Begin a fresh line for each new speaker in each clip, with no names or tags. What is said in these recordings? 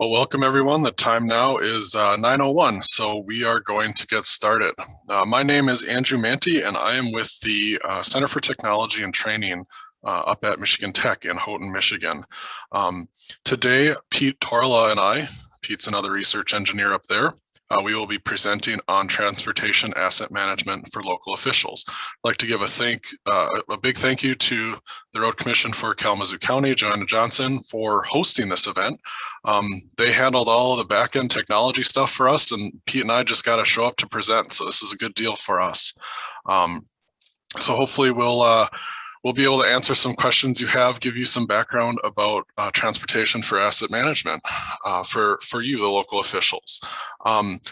Well, welcome everyone. The time now is 9:01, so we are going to get started. My name is Andrew Manti, and I am with the Center for Technology and Training up at Michigan Tech in Houghton, Michigan. Today, Pete Torla and I, Pete's another research engineer up there, we will be presenting on transportation asset management for local officials. I'd like to give a big thank you to the Road Commission for Kalamazoo County, Joanna Johnson, for hosting this event. They handled all of the back-end technology stuff for us, and Pete and I just got to show up to present, so this is a good deal for us. So hopefully we'll be able to answer some questions you have, give you some background about transportation for asset management for you, the local officials.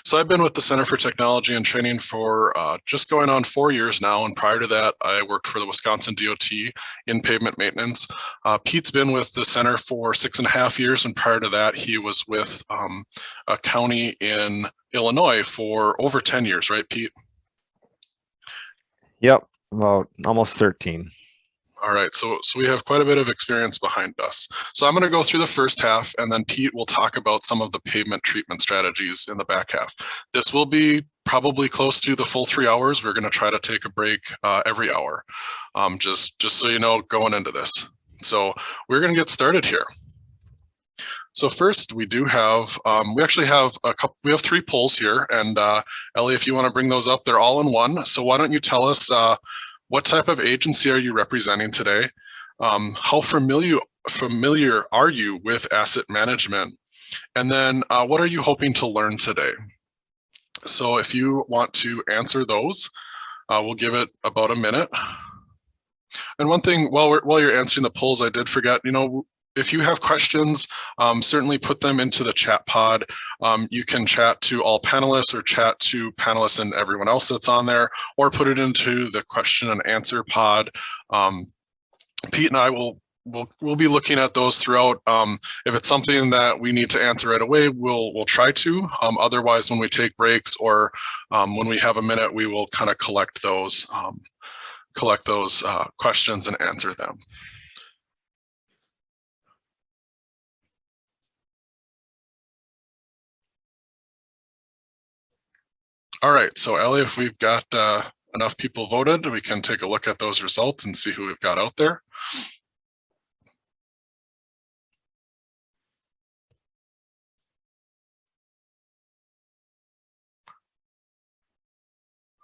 So I've been with the Center for Technology and Training for just going on 4 years now, and prior to that, I worked for the Wisconsin DOT in pavement maintenance. Pete's been with the center for 6.5 years, and prior to that, he was with a county in Illinois for over 10 years, right, Pete?
Yep, about almost 13.
All right, so we have quite a bit of experience behind us. So I'm going to go through the first half, and then Pete will talk about some of the pavement treatment strategies in the back half. This will be probably close to the full 3 hours. We're going to try to take a break every hour, just so you know, going into this. So we're going to get started here. So first, we do have, we actually have we have 3 polls here, and Ellie, if you want to bring those up, they're all in one. So why don't you tell us what type of agency are you representing today? How familiar are you with asset management? And then what are you hoping to learn today? So if you want to answer those, we'll give it about a minute. And one thing, while you're answering the polls, I did forget, if you have questions, certainly put them into the chat pod. You can chat to all panelists or chat to panelists and everyone else that's on there, or put it into the question and answer pod. Pete and I we'll be looking at those throughout. If it's something that we need to answer right away, we'll try to. Otherwise, when we take breaks or when we have a minute, we will kind of collect those questions and answer them. All right, so Ellie, if we've got enough people voted, we can take a look at those results and see who we've got out there.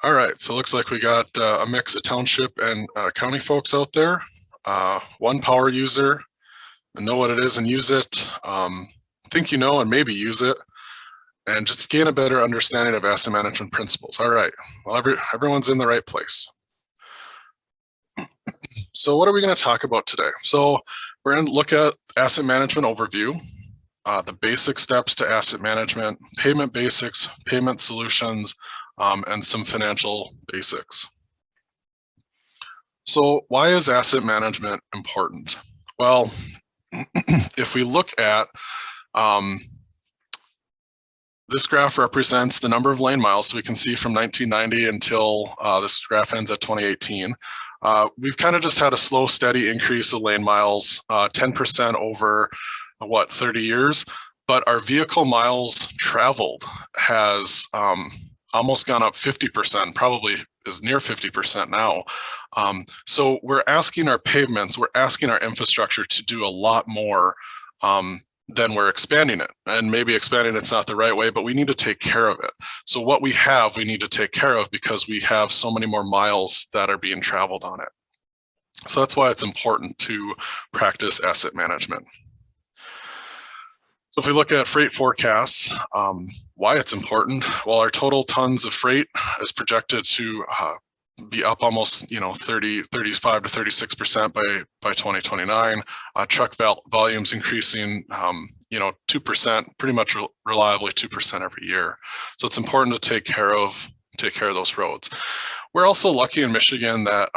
All right, so it looks like we got a mix of township and county folks out there. 1 power user, know what it is and use it. Think you know and maybe use it. And just to gain a better understanding of asset management principles. All right, well, everyone's in the right place. So what are we going to talk about today? So we're going to look at asset management overview, the basic steps to asset management, payment basics, payment solutions, and some financial basics. So why is asset management important? Well, if we look at this graph represents the number of lane miles, so we can see from 1990 until this graph ends at 2018. We've kind of just had a slow, steady increase of lane miles, 10% over, 30 years? But our vehicle miles traveled has almost gone up 50%, probably is near 50% now. So we're asking our pavements, we're asking our infrastructure to do a lot more then we're expanding it. And maybe expanding it's not the right way, but we need to take care of it. So what we have, we need to take care of because we have so many more miles that are being traveled on it. So that's why it's important to practice asset management. So if we look at freight forecasts, why it's important, well, our total tons of freight is projected to be up almost 35 to 36% by 2029. Truck volumes increasing 2%, pretty much reliably 2% every year. So it's important to take care of those roads. We're also lucky in Michigan that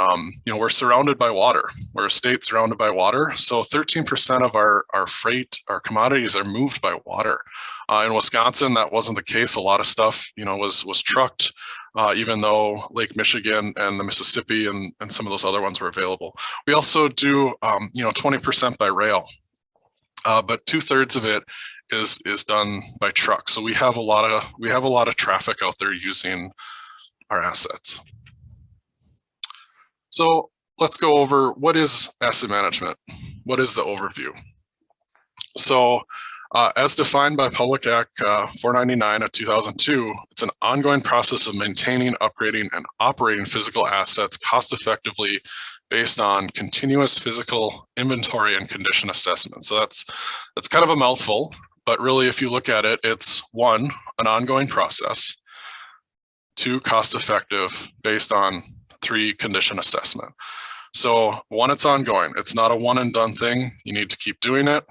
we're surrounded by water. We're a state surrounded by water. So 13% of our freight, our commodities are moved by water. In Wisconsin, that wasn't the case. A lot of stuff was trucked. Even though Lake Michigan and the Mississippi and some of those other ones were available. We also do 20% by rail, but 2/3 of it is done by truck. So we have a lot of traffic out there using our assets. So let's go over what is asset management. What is the overview? So as defined by Public Act 499 of 2002, it's an ongoing process of maintaining, upgrading, and operating physical assets cost effectively based on continuous physical inventory and condition assessment. So that's kind of a mouthful, but really if you look at it, it's one, an ongoing process, two, cost effective based on three, condition assessment. So one, it's ongoing. It's not a one and done thing. You need to keep doing it.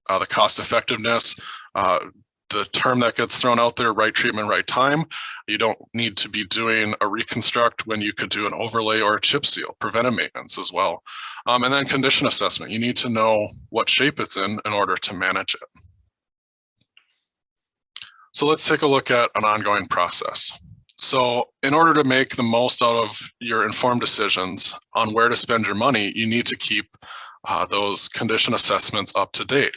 The cost effectiveness, the term that gets thrown out there, right treatment, right time. You don't need to be doing a reconstruct when you could do an overlay or a chip seal, preventive maintenance as well. And then condition assessment. You need to know what shape it's in order to manage it. So let's take a look at an ongoing process. So in order to make the most out of your informed decisions on where to spend your money, you need to keep those condition assessments up to date.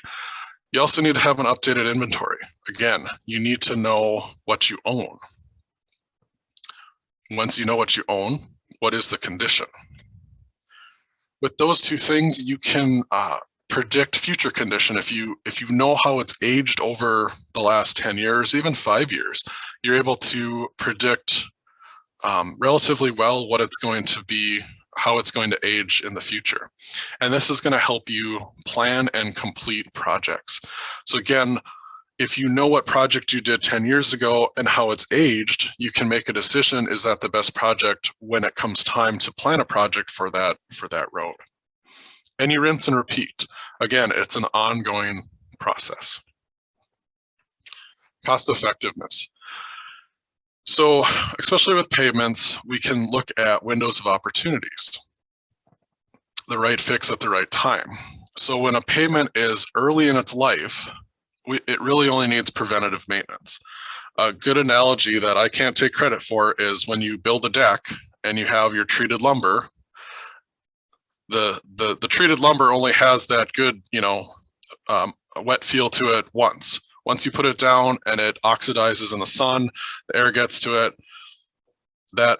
You also need to have an updated inventory. Again, you need to know what you own. Once you know what you own, what is the condition? With those two things, you can predict future condition. If you know how it's aged over the last 10 years, even 5 years, you're able to predict relatively well what it's going to be, how it's going to age in the future. And this is going to help you plan and complete projects. So again, if you know what project you did 10 years ago and how it's aged, you can make a decision, is that the best project when it comes time to plan a project for that road? And you rinse and repeat. Again, it's an ongoing process. Cost effectiveness. So especially with pavements, we can look at windows of opportunities, the right fix at the right time. So when a pavement is early in its life, it really only needs preventative maintenance. A good analogy that I can't take credit for is when you build a deck and you have your treated lumber, the treated lumber only has that good, wet feel to it once. Once you put it down and it oxidizes in the sun, the air gets to it, that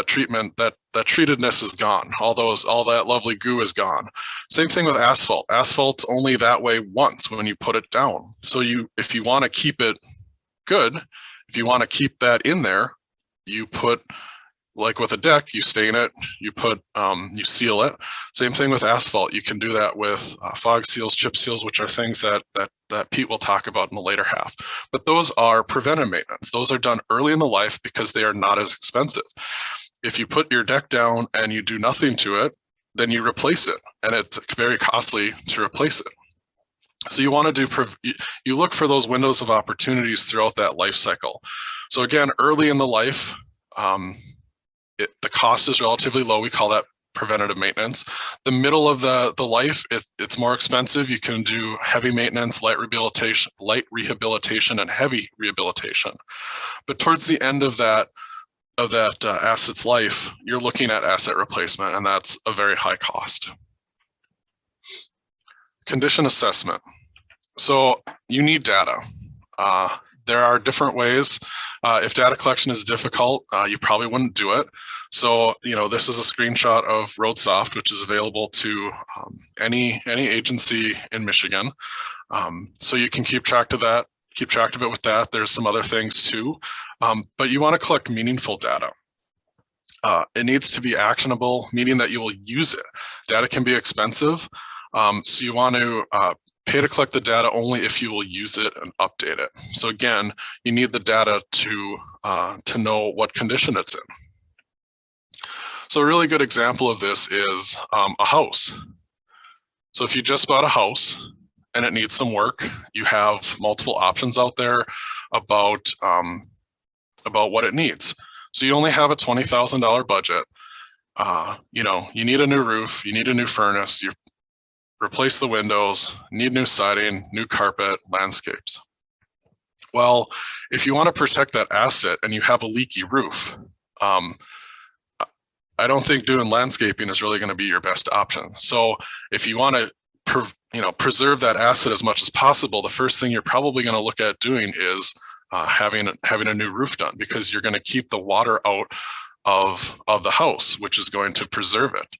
treatment, that treatedness is gone. All that lovely goo is gone. Same thing with asphalt. Asphalt's only that way once when you put it down. So if you want to keep it good, if you want to keep that in there, you put, like with a deck, you stain it, you seal it. Same thing with asphalt. You can do that with fog seals, chip seals, which are things that Pete will talk about in the later half. But those are preventive maintenance. Those are done early in the life because they are not as expensive. If you put your deck down and you do nothing to it, then you replace it, and it's very costly to replace it. So you want to you look for those windows of opportunities throughout that life cycle. So again, early in the life, the cost is relatively low. We call that preventative maintenance. The middle of the life, it's more expensive. You can do heavy maintenance, light rehabilitation, and heavy rehabilitation. But towards the end of that asset's life, you're looking at asset replacement, and that's a very high cost. Condition assessment. So you need data. There are different ways. If data collection is difficult, you probably wouldn't do it. So, this is a screenshot of RoadSoft, which is available to any agency in Michigan. So you can keep track of that, keep track of it with that. There's some other things too, but you want to collect meaningful data. It needs to be actionable, meaning that you will use it. Data can be expensive, so you want to pay to collect the data only if you will use it and update it. So again, you need the data to know what condition it's in. So a really good example of this is a house. So if you just bought a house and it needs some work, you have multiple options out there about what it needs. So you only have a $20,000 budget. You need a new roof, you need a new furnace, you replace the windows, need new siding, new carpet, landscapes. Well, if you want to protect that asset and you have a leaky roof, I don't think doing landscaping is really going to be your best option. So if you want to preserve that asset as much as possible, the first thing you're probably going to look at doing is having a new roof done, because you're going to keep the water out of the house, which is going to preserve it.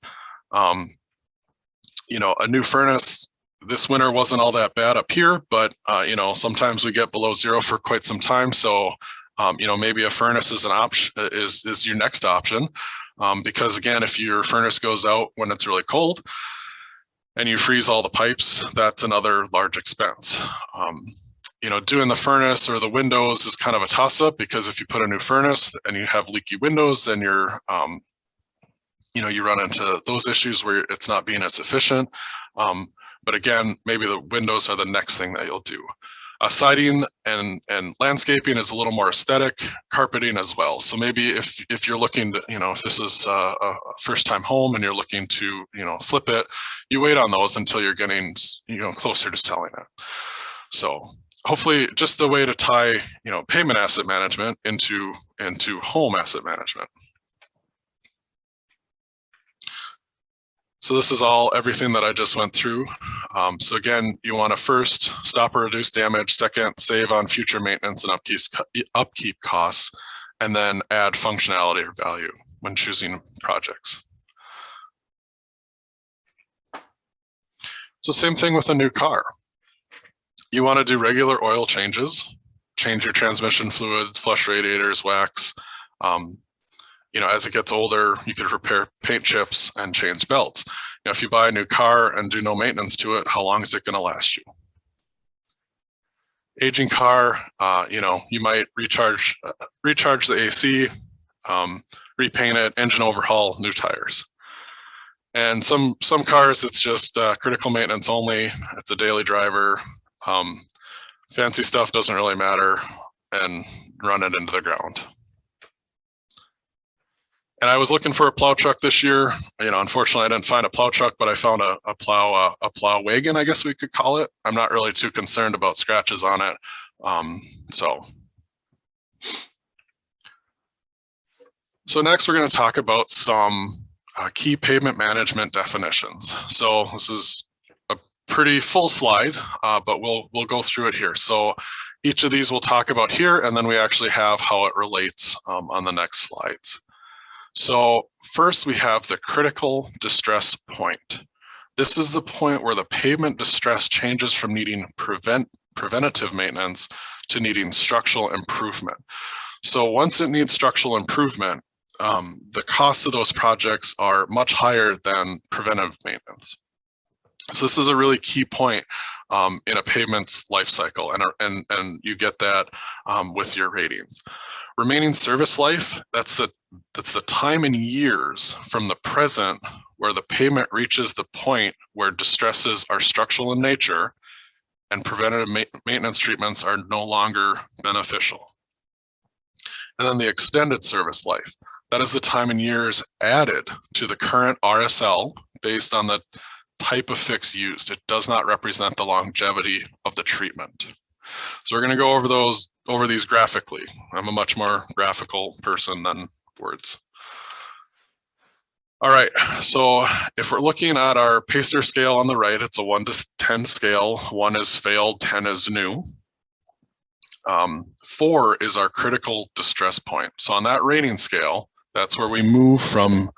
A new furnace this winter wasn't all that bad up here, but sometimes we get below zero for quite some time. So maybe a furnace is an option, is your next option, because again, if your furnace goes out when it's really cold and you freeze all the pipes, that's another large expense. Doing the furnace or the windows is kind of a toss-up, because if you put a new furnace and you have leaky windows, then you're you run into those issues where it's not being as efficient. But again, maybe the windows are the next thing that you'll do. Siding and landscaping is a little more aesthetic, carpeting as well. So maybe if you're looking to, if this is a first time home and you're looking to, flip it, you wait on those until you're getting, closer to selling it. So hopefully just a way to tie, pavement asset management into home asset management. So this is everything that I just went through. So again, you want to first stop or reduce damage, second, save on future maintenance and upkeep costs, and then add functionality or value when choosing projects. So same thing with a new car. You want to do regular oil changes, change your transmission fluid, flush radiators, wax. As it gets older, you could repair paint chips and change belts. If you buy a new car and do no maintenance to it, how long is it going to last you? Aging car, you might recharge the AC, repaint it, engine overhaul, new tires. And some cars, it's just critical maintenance only. It's a daily driver. Fancy stuff doesn't really matter, and run it into the ground. And I was looking for a plow truck this year. Unfortunately, I didn't find a plow truck, but I found a plow wagon, I guess we could call it. I'm not really too concerned about scratches on it. So next, we're going to talk about some key pavement management definitions. So this is a pretty full slide, but we'll go through it here. So each of these we'll talk about here, and then we actually have how it relates on the next slides. So first we have the critical distress point. This is the point where the pavement distress changes from needing preventative maintenance to needing structural improvement. So once it needs structural improvement, the costs of those projects are much higher than preventive maintenance. So this is a really key point in a pavement's life cycle, and you get that with your ratings. Remaining service life, that's the time in years from the present where the pavement reaches the point where distresses are structural in nature and preventative maintenance treatments are no longer beneficial. And then the extended service life, that is the time in years added to the current RSL based on the type of fix used. It does not represent the longevity of the treatment. So we're going to go over these graphically. I'm a much more graphical person than words. All right, so if we're looking at our PACER scale on the right, it's a 1 to 10 scale. 1 is failed, 10 is new. 4 is our critical distress point. So on that rating scale, that's where we move from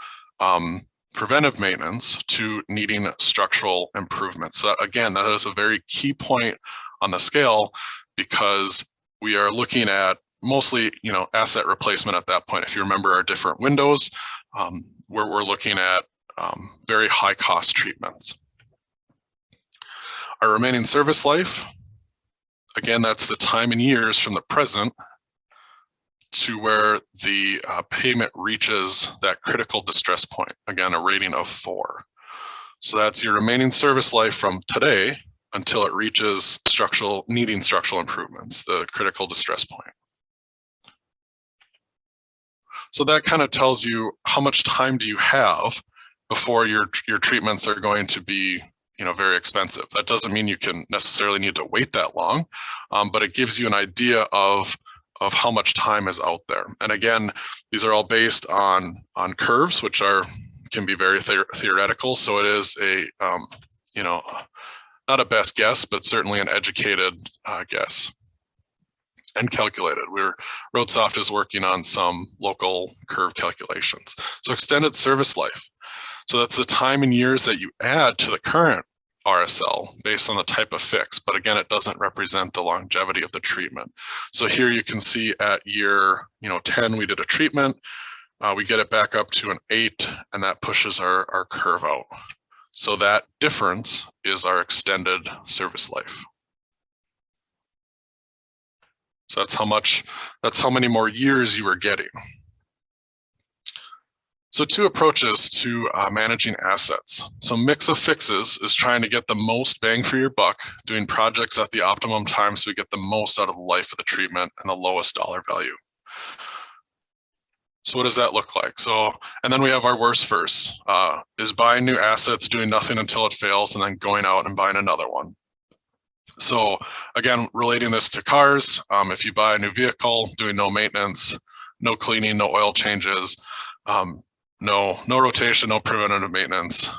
preventive maintenance to needing structural improvement. So again, that is a very key point on the scale, because we are looking at mostly, asset replacement at that point. If you remember our different windows, we're looking at very high cost treatments. Our remaining service life, again, that's the time in years from the present to where the pavement reaches that critical distress point. Again, a rating of 4. So that's your remaining service life from today until it reaches needing structural improvements, the critical distress point. So that kind of tells you how much time do you have before your treatments are going to be very expensive. That doesn't mean you can necessarily need to wait that long, but it gives you an idea of how much time is out there. And again, these are all based on curves, which can be very theoretical. So it is not a best guess, but certainly an educated guess and calculated. RoadSoft is working on some local curve calculations. So extended service life. So that's the time in years that you add to the current RSL based on the type of fix. But again, it doesn't represent the longevity of the treatment. So here you can see at year 10, we did a treatment. We get it back up to an 8, and that pushes our curve out. So that difference is our extended service life. So that's how many more years you were getting. So 2 approaches to managing assets. So mix of fixes is trying to get the most bang for your buck, doing projects at the optimum time so we get the most out of the life of the treatment and the lowest dollar value. So what does that look like? So, and then we have our worst first, is buying new assets, doing nothing until it fails, and then going out and buying another one. So again, relating this to cars, if you buy a new vehicle, doing no maintenance, no cleaning, no oil changes, no rotation, no preventative maintenance.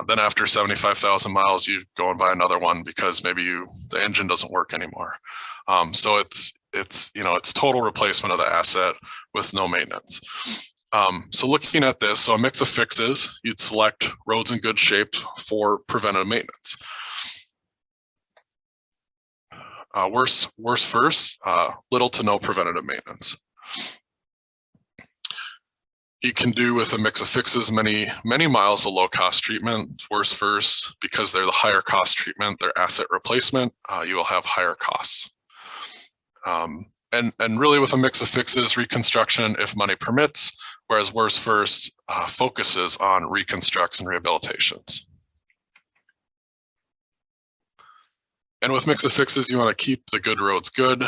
Then after 75,000 miles, you go and buy another one because maybe the engine doesn't work anymore. So it's total replacement of the asset with no maintenance. So looking at this, so a mix of fixes, you'd select roads in good shape for preventative maintenance. Worse first, little to no preventative maintenance. You can do with a mix of fixes many miles of low cost treatment. Worse first, because they're the higher cost treatment, their asset replacement, you will have higher costs. And really with a mix of fixes, reconstruction if money permits, whereas worse first focuses on reconstructs and rehabilitations. And with mix of fixes, you want to keep the good roads good,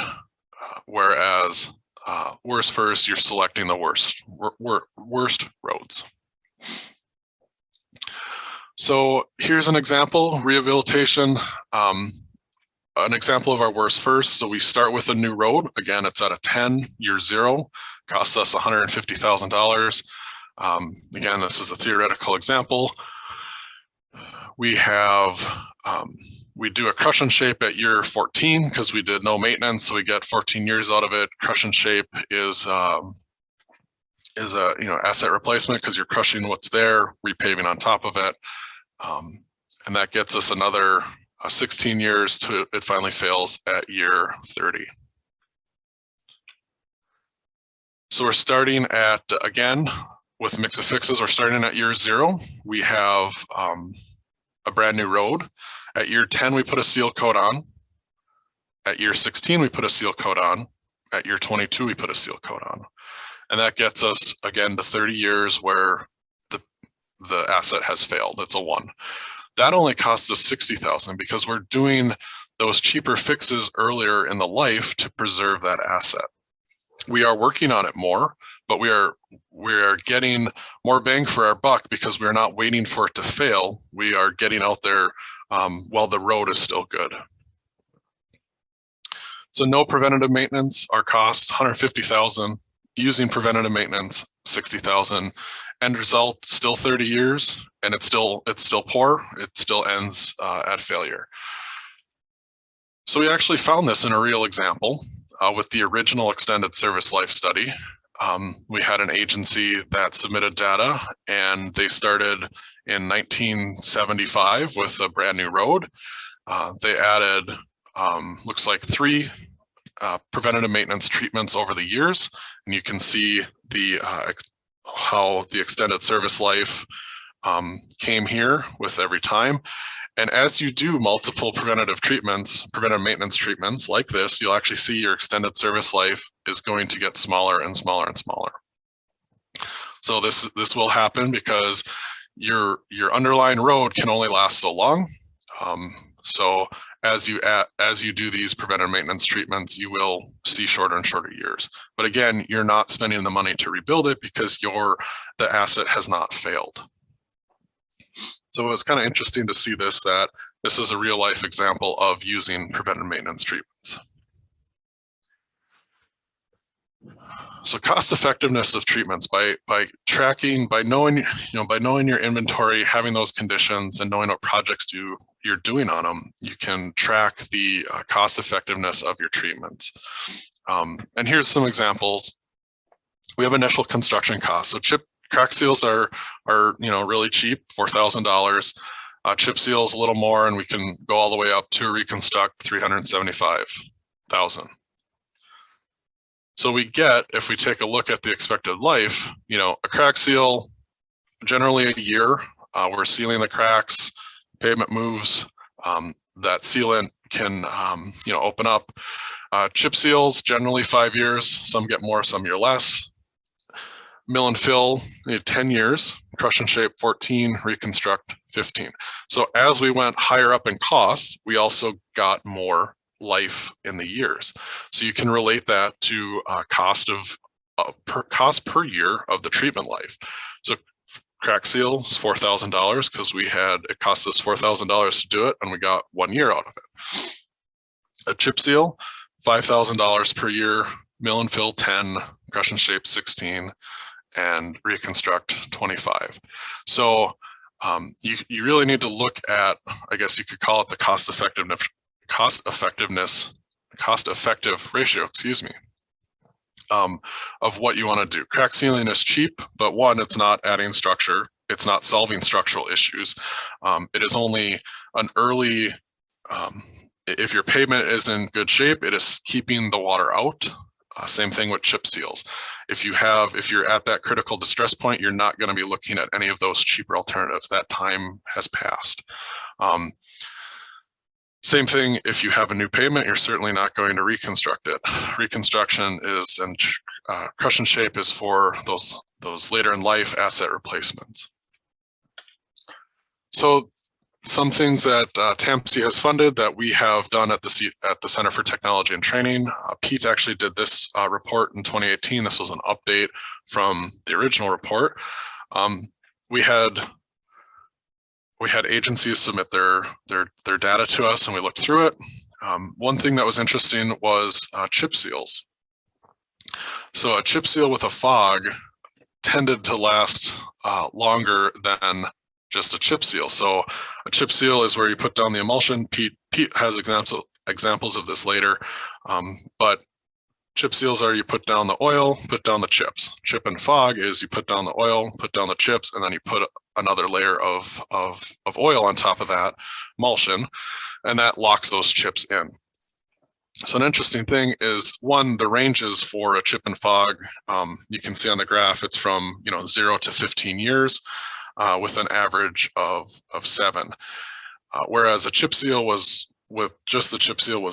whereas worse first, you're selecting the worst roads. So here's an example, rehabilitation, an example of our worst first. So we start with a new road. Again, it's at a 10, year 0, costs us $150,000. Again, this is a theoretical example. We have, we do a crush and shape at year 14 because we did no maintenance, so we get 14 years out of it. Crush and shape is a asset replacement because you're crushing what's there, repaving on top of it, and that gets us another 16 years to it finally fails at year 30. So we're starting at, again, with mix of fixes, we're starting at year 0. We have a brand new road. At year 10, we put a seal coat on. At year 16, we put a seal coat on. At year 22, we put a seal coat on. And that gets us, again, to 30 years where the asset has failed. It's a 1. That only costs us $60,000 because we're doing those cheaper fixes earlier in the life to preserve that asset. We are working on it more, but we are getting more bang for our buck because we're not waiting for it to fail. We are getting out there while the road is still good. So no preventative maintenance, our costs $150,000. Using preventative maintenance, $60,000. End result, still 30 years, and it's still poor. It still ends at failure. So we actually found this in a real example with the original extended service life study. We had an agency that submitted data, and they started in 1975 with a brand new road. They added, looks like 3 preventative maintenance treatments over the years, and you can see how the extended service life came here with every time. And as you do multiple preventative maintenance treatments like this, you'll actually see your extended service life is going to get smaller and smaller and smaller. So this will happen because your underlying road can only last so long. So as you do these preventive maintenance treatments, you will see shorter and shorter years. But again, you're not spending the money to rebuild it because the asset has not failed. So it was kind of interesting to see that this is a real life example of using preventive maintenance treatments. So cost effectiveness of treatments by tracking, by knowing your inventory, having those conditions, and knowing what projects you're doing on them, you can track the cost effectiveness of your treatments. And here's some examples. We have initial construction costs. So crack seals are really cheap, $4,000. Chip seals a little more, and we can go all the way up to reconstruct $375,000. So we get, if we take a look at the expected life, a crack seal, generally a year. We're sealing the cracks, pavement moves, that sealant can open up. Chip seals, generally 5 years. Some get more, some year less. Mill and fill, 10 years. Crush and shape, 14. Reconstruct, 15. So as we went higher up in costs, we also got more life in the years. So you can relate that to cost per year of the treatment life. So crack seal is $4,000 because it cost us $4,000 to do it, and we got 1 year out of it. A chip seal, $5,000 per year. Mill and fill, 10. Crush and shape, 16. And reconstruct, 25. So you really need to look at, I guess you could call it the cost effective ratio, of what you want to do. Crack sealing is cheap, but one, it's not adding structure. It's not solving structural issues. It is only an early, if your pavement is in good shape, it is keeping the water out. Same thing with chip seals. If you're at that critical distress point, you're not going to be looking at any of those cheaper alternatives. That time has passed. Same thing, if you have a new pavement, you're certainly not going to reconstruct it. Reconstruction is, and crush and shape is for those later in life asset replacements. So some things that TAMC has funded that we have done at the Center for Technology and Training. Pete actually did this report in 2018. This was an update from the original report. We had agencies submit their data to us, and we looked through it. One thing that was interesting was chip seals. So a chip seal with a fog tended to last longer than just a chip seal. So a chip seal is where you put down the emulsion. Pete has examples of this later, but chip seals are you put down the oil, put down the chips. Chip and fog is you put down the oil, put down the chips, and then you put another layer of oil on top of that emulsion, and that locks those chips in. So an interesting thing is, one, the ranges for a chip and fog, you can see on the graph, it's from 0 to 15 years. With an average of 7, whereas a chip seal was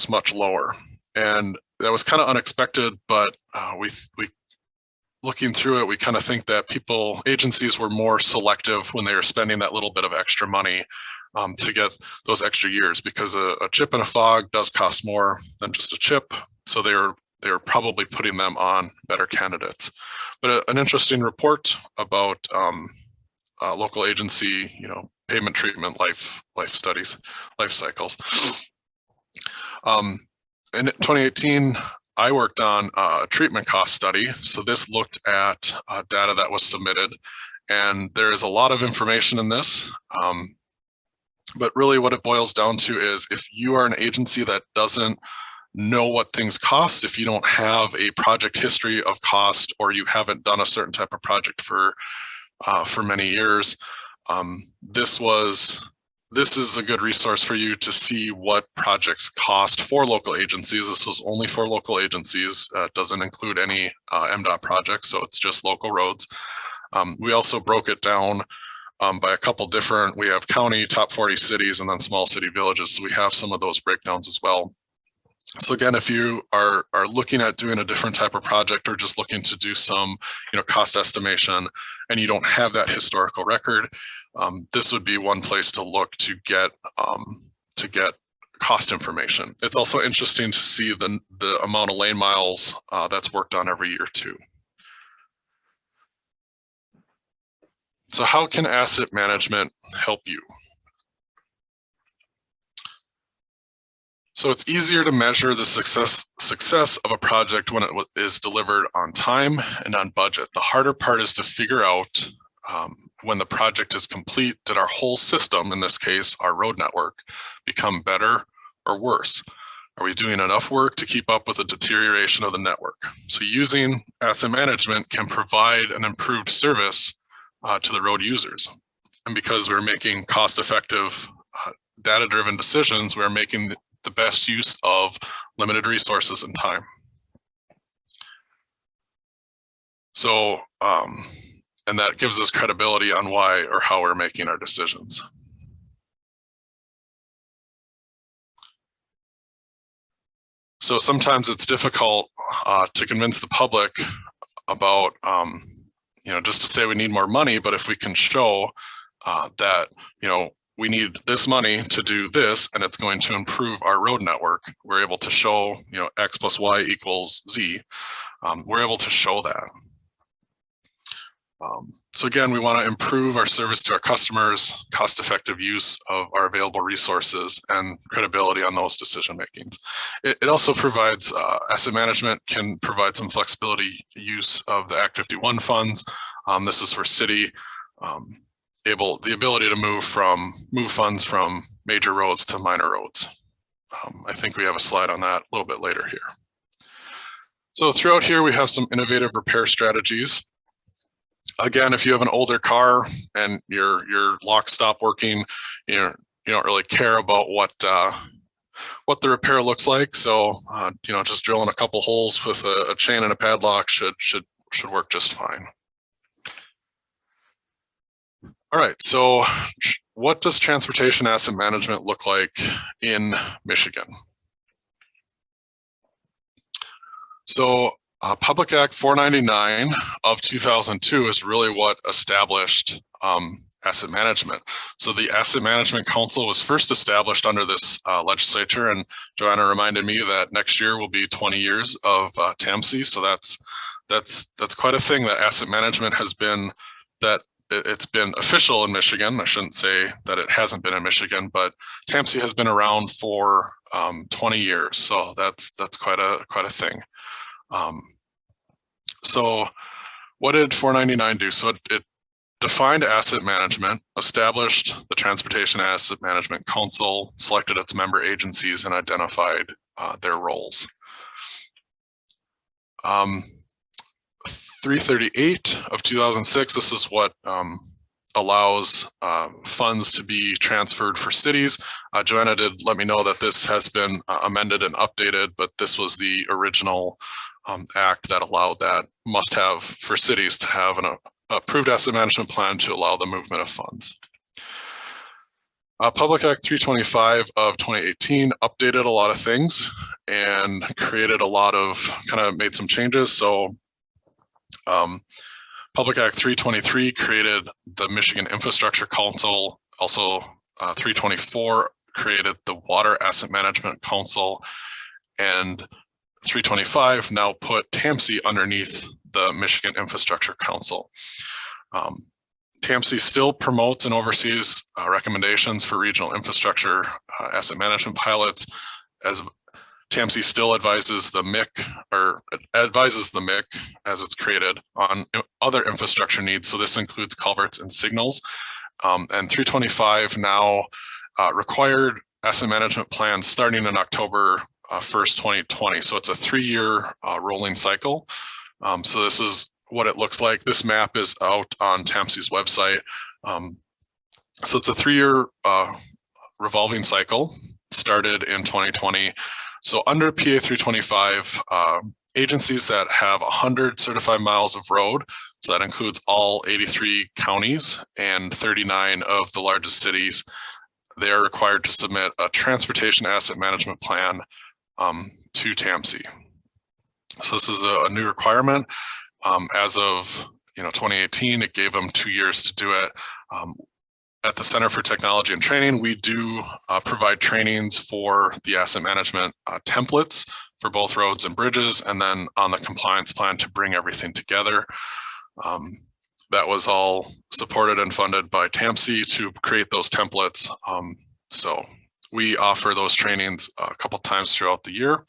much lower, and that was kind of unexpected. But we looking through it, we kind of think that agencies were more selective when they were spending that little bit of extra money to get those extra years, because a chip and a fog does cost more than just a chip. So they were probably putting them on better candidates. But an interesting report about local agency, pavement treatment life studies, life cycles. In 2018, I worked on a treatment cost study. So this looked at data that was submitted, and there is a lot of information in this. But really what it boils down to is, if you are an agency that doesn't know what things cost, if you don't have a project history of cost, or you haven't done a certain type of project for many years, this is a good resource for you to see what projects cost for local agencies. This was only for local agencies. It doesn't include any MDOT projects, so it's just local roads. We also broke it down by a couple different, we have county, top 40 cities, and then small city villages. So we have some of those breakdowns as well. So again, if you are looking at doing a different type of project, or just looking to do some cost estimation, and you don't have that historical record, this would be one place to look to get cost information. It's also interesting to see the amount of lane miles that's worked on every year too. So how can asset management help you? So it's easier to measure the success of a project when it is delivered on time and on budget. The harder part is to figure out when the project is complete, did our whole system, in this case, our road network, become better or worse? Are we doing enough work to keep up with the deterioration of the network? So using asset management can provide an improved service to the road users. And because we're making cost-effective, data-driven decisions, we're making the best use of limited resources and time. So, and that gives us credibility on why or how we're making our decisions. So sometimes it's difficult to convince the public about, just to say we need more money, but if we can show that, we need this money to do this, and it's going to improve our road network, we're able to show, X plus Y equals Z. We're able to show that. So again, we want to improve our service to our customers, cost-effective use of our available resources, and credibility on those decision makings. It also provides, asset management can provide some flexibility use of the Act 51 funds. This is for city, the ability to move funds from major roads to minor roads. I think we have a slide on that a little bit later here. So throughout here, we have some innovative repair strategies. Again, if you have an older car and your lock stopped working, you don't really care about what the repair looks like. So just drilling a couple holes with a chain and a padlock should work just fine. All right, so what does transportation asset management look like in Michigan? So Public Act 499 of 2002 is really what established asset management. So the Asset Management Council was first established under this legislature, and Joanna reminded me that next year will be 20 years of TAMC. So that's quite a thing that asset management has been, that it's been official in Michigan. I shouldn't say that it hasn't been in Michigan, but TAMC has been around for 20 years. So that's quite a thing. So what did 499 do? So it defined asset management, established the Transportation Asset Management Council, selected its member agencies, and identified their roles. 338 of 2006, this is what allows funds to be transferred for cities. Joanna did let me know that this has been amended and updated, but this was the original act that allowed that must have for cities to have an approved asset management plan to allow the movement of funds. Public Act 325 of 2018 updated a lot of things and created a lot of, made some changes. So Public Act 323 created the Michigan Infrastructure Council. Also 324 created the Water Asset Management Council, and 325 now put TAMC underneath the Michigan Infrastructure Council. TAMC still promotes and oversees recommendations for regional infrastructure asset management pilots, as TAMC still advises the MIC, or advises the MIC as it's created, on other infrastructure needs. So this includes culverts and signals. And 325 now required asset management plans starting in October 1st, 2020. So it's a 3-year rolling cycle. So this is what it looks like. This map is out on TAMC's website. So it's a 3-year revolving cycle, started in 2020. So under PA 325, agencies that have 100 certified miles of road, so that includes all 83 counties and 39 of the largest cities, they are required to submit a transportation asset management plan to TAMC. So this is a new requirement. As of 2018, it gave them 2 years to do it. At the Center for Technology and Training, we do provide trainings for the asset management templates for both roads and bridges, and then on the compliance plan to bring everything together. That was all supported and funded by TAMC to create those templates. So We offer those trainings a couple times throughout the year.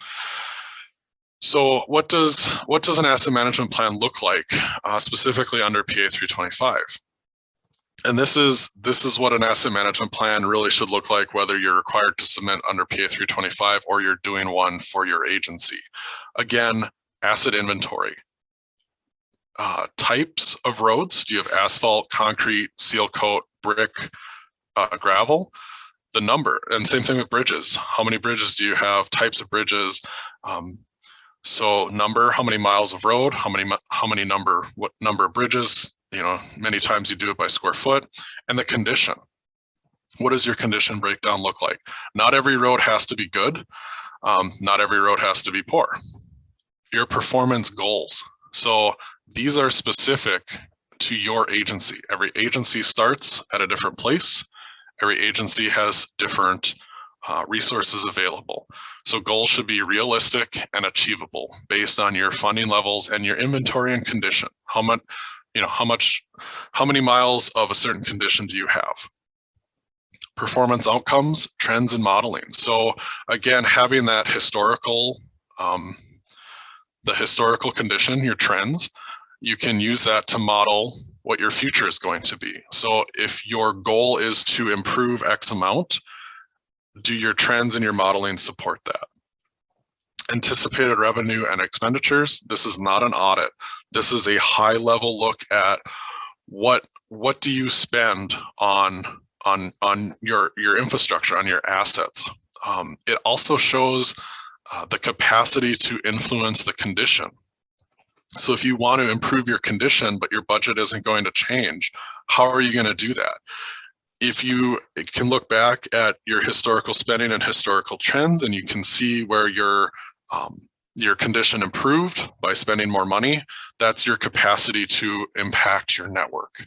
So what does an asset management plan look like, specifically under PA 325? And this is what an asset management plan really should look like, whether you're required to submit under PA 325 or you're doing one for your agency. Again, asset inventory. Types of roads. Do you have asphalt, concrete, seal coat, brick, gravel? The number, and same thing with bridges. How many bridges do you have? Types of bridges. So number, how many miles of road, what number of bridges, many times you do it by square foot, and the condition. What does your condition breakdown look like? Not every road has to be good. Not every road has to be poor. Your performance goals. So these are specific to your agency. Every agency starts at a different place. Every agency has different resources available. So goals should be realistic and achievable based on your funding levels and your inventory and condition. How many miles of a certain condition do you have? Performance outcomes, trends, and modeling. So again, having that historical, the historical condition, your trends, you can use that to model what your future is going to be. So if your goal is to improve X amount, do your trends and your modeling support that? Anticipated revenue and expenditures. This is not an audit. This is a high level look at what do you spend on your infrastructure, on your assets. It also shows the capacity to influence the condition. So if you want to improve your condition, but your budget isn't going to change, how are you going to do that? If you can look back at your historical spending and historical trends, and you can see where your condition improved by spending more money, that's your capacity to impact your network.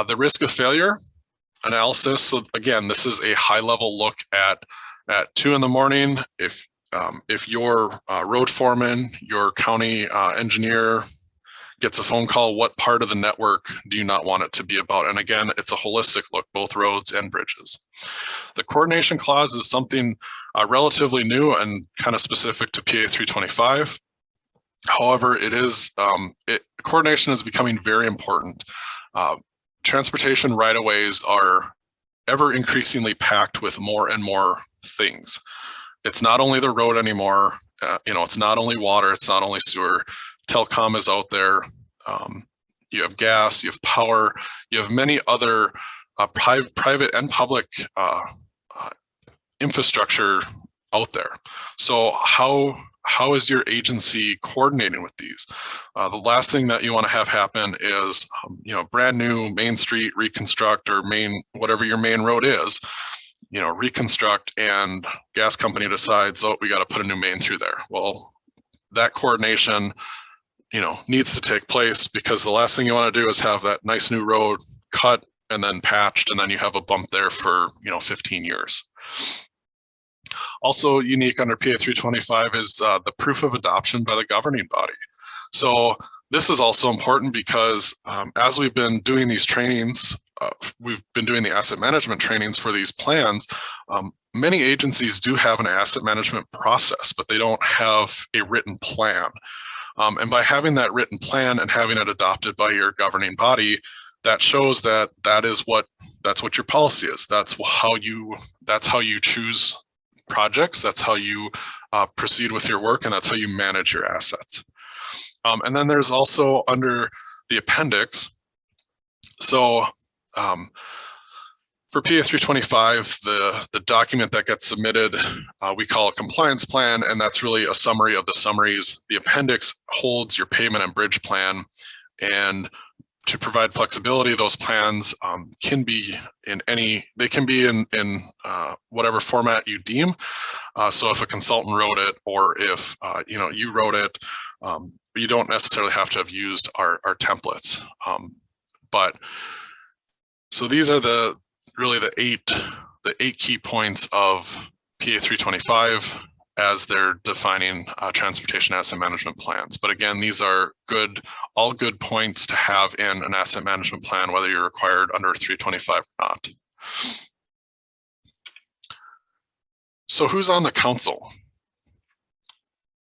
The risk of failure analysis. So again, this is a high level look at 2 in the morning. If your road foreman, your county engineer gets a phone call, what part of the network do you not want it to be about? And again, it's a holistic look, both roads and bridges. The coordination clause is something relatively new and kind of specific to PA 325. However, coordination is becoming very important. Transportation right-of-ways are ever increasingly packed with more and more things. It's not only the road anymore. It's not only water, it's not only sewer. Telecom is out there. You have gas, you have power, you have many other private and public infrastructure out there. So how is your agency coordinating with these? The last thing that you want to have happen is, brand new Main Street reconstruct, or whatever your main road is, reconstruct, and gas company decides, oh, we got to put a new main through there. Well, that coordination, needs to take place, because the last thing you want to do is have that nice new road cut and then patched, and then you have a bump there for 15 years. Also unique under PA 325 is the proof of adoption by the governing body. So this is also important because as we've been doing these trainings, we've been doing the asset management trainings for these plans. Many agencies do have an asset management process, but they don't have a written plan. And by having that written plan and having it adopted by your governing body, that shows that that's what your policy is. That's how you choose projects. That's how you proceed with your work, and that's how you manage your assets. And then there's also under the appendix. So for PA 325, the document that gets submitted, we call a compliance plan, and that's really a summary of the summaries. The appendix holds your pavement and bridge plan, and to provide flexibility, those plans can be in whatever format you deem. So if a consultant wrote it, or if you wrote it, you don't necessarily have to have used our templates. But so these are really the eight key points of PA 325 as they're defining transportation asset management plans. But again, these are all good points to have in an asset management plan, whether you're required under 325 or not. So who's on the council?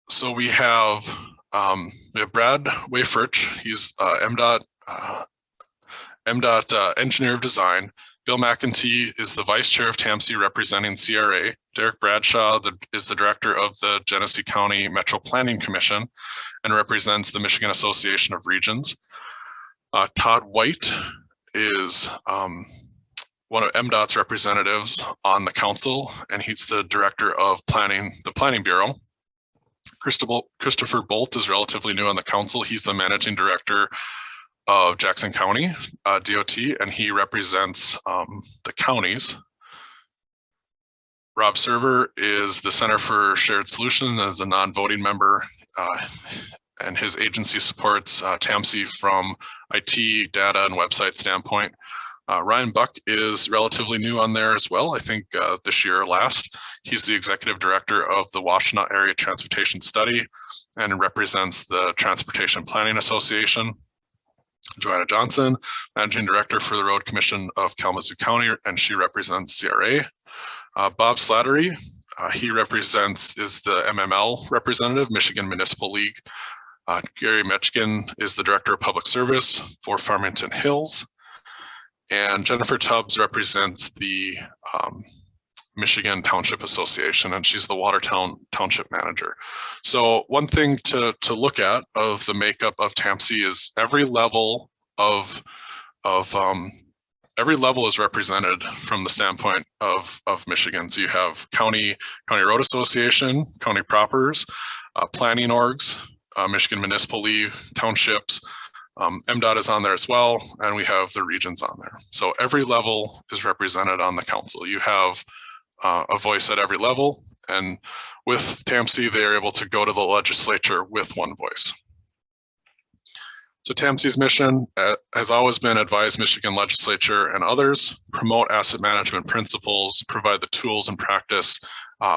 So we have Brad Wayfrich. He's MDOT Engineer of Design. Bill McEntee is the Vice Chair of TAMC representing CRA. Derek Bradshaw is the Director of the Genesee County Metro Planning Commission and represents the Michigan Association of Regions. Todd White is one of MDOT's representatives on the council, and he's the Director of Planning, the Planning Bureau. Christopher Bolt is relatively new on the council. He's the Managing Director of Jackson County DOT, and he represents the counties. Rob Server is the Center for Shared Solution as a non-voting member, and his agency supports TAMC from IT, data, and website standpoint. Ryan Buck is relatively new on there as well, I think this year or last. He's the Executive Director of the Washtenaw Area Transportation Study and represents the Transportation Planning Association. Joanna Johnson, Managing Director for the Road Commission of Kalamazoo County, and she represents CRA. Bob Slattery, he is the MML representative, Michigan Municipal League. Gary Metchkin is the Director of Public Service for Farmington Hills. And Jennifer Tubbs represents the Michigan Township Association, and she's the Watertown Township Manager. So one thing to look at of the makeup of TAMC is every level is represented from the standpoint of Michigan. So you have County Road Association, County Propers, Planning Orgs, Michigan Municipal League, Townships, MDOT is on there as well, and we have the regions on there. So every level is represented on the council. You have a voice at every level, and with TAMC, they are able to go to the legislature with one voice. So TAMC's mission has always been advise Michigan legislature and others, promote asset management principles, provide the tools and practice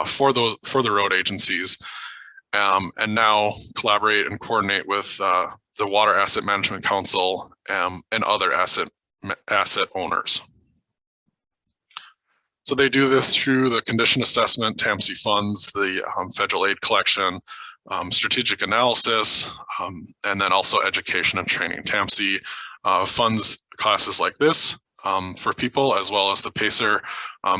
for the road agencies, and now collaborate and coordinate with the Water Asset Management Council and other asset owners. So they do this through the condition assessment, TAMC funds, the federal aid collection, strategic analysis, and then also education and training. TAMC funds classes like this for people, as well as the PACER.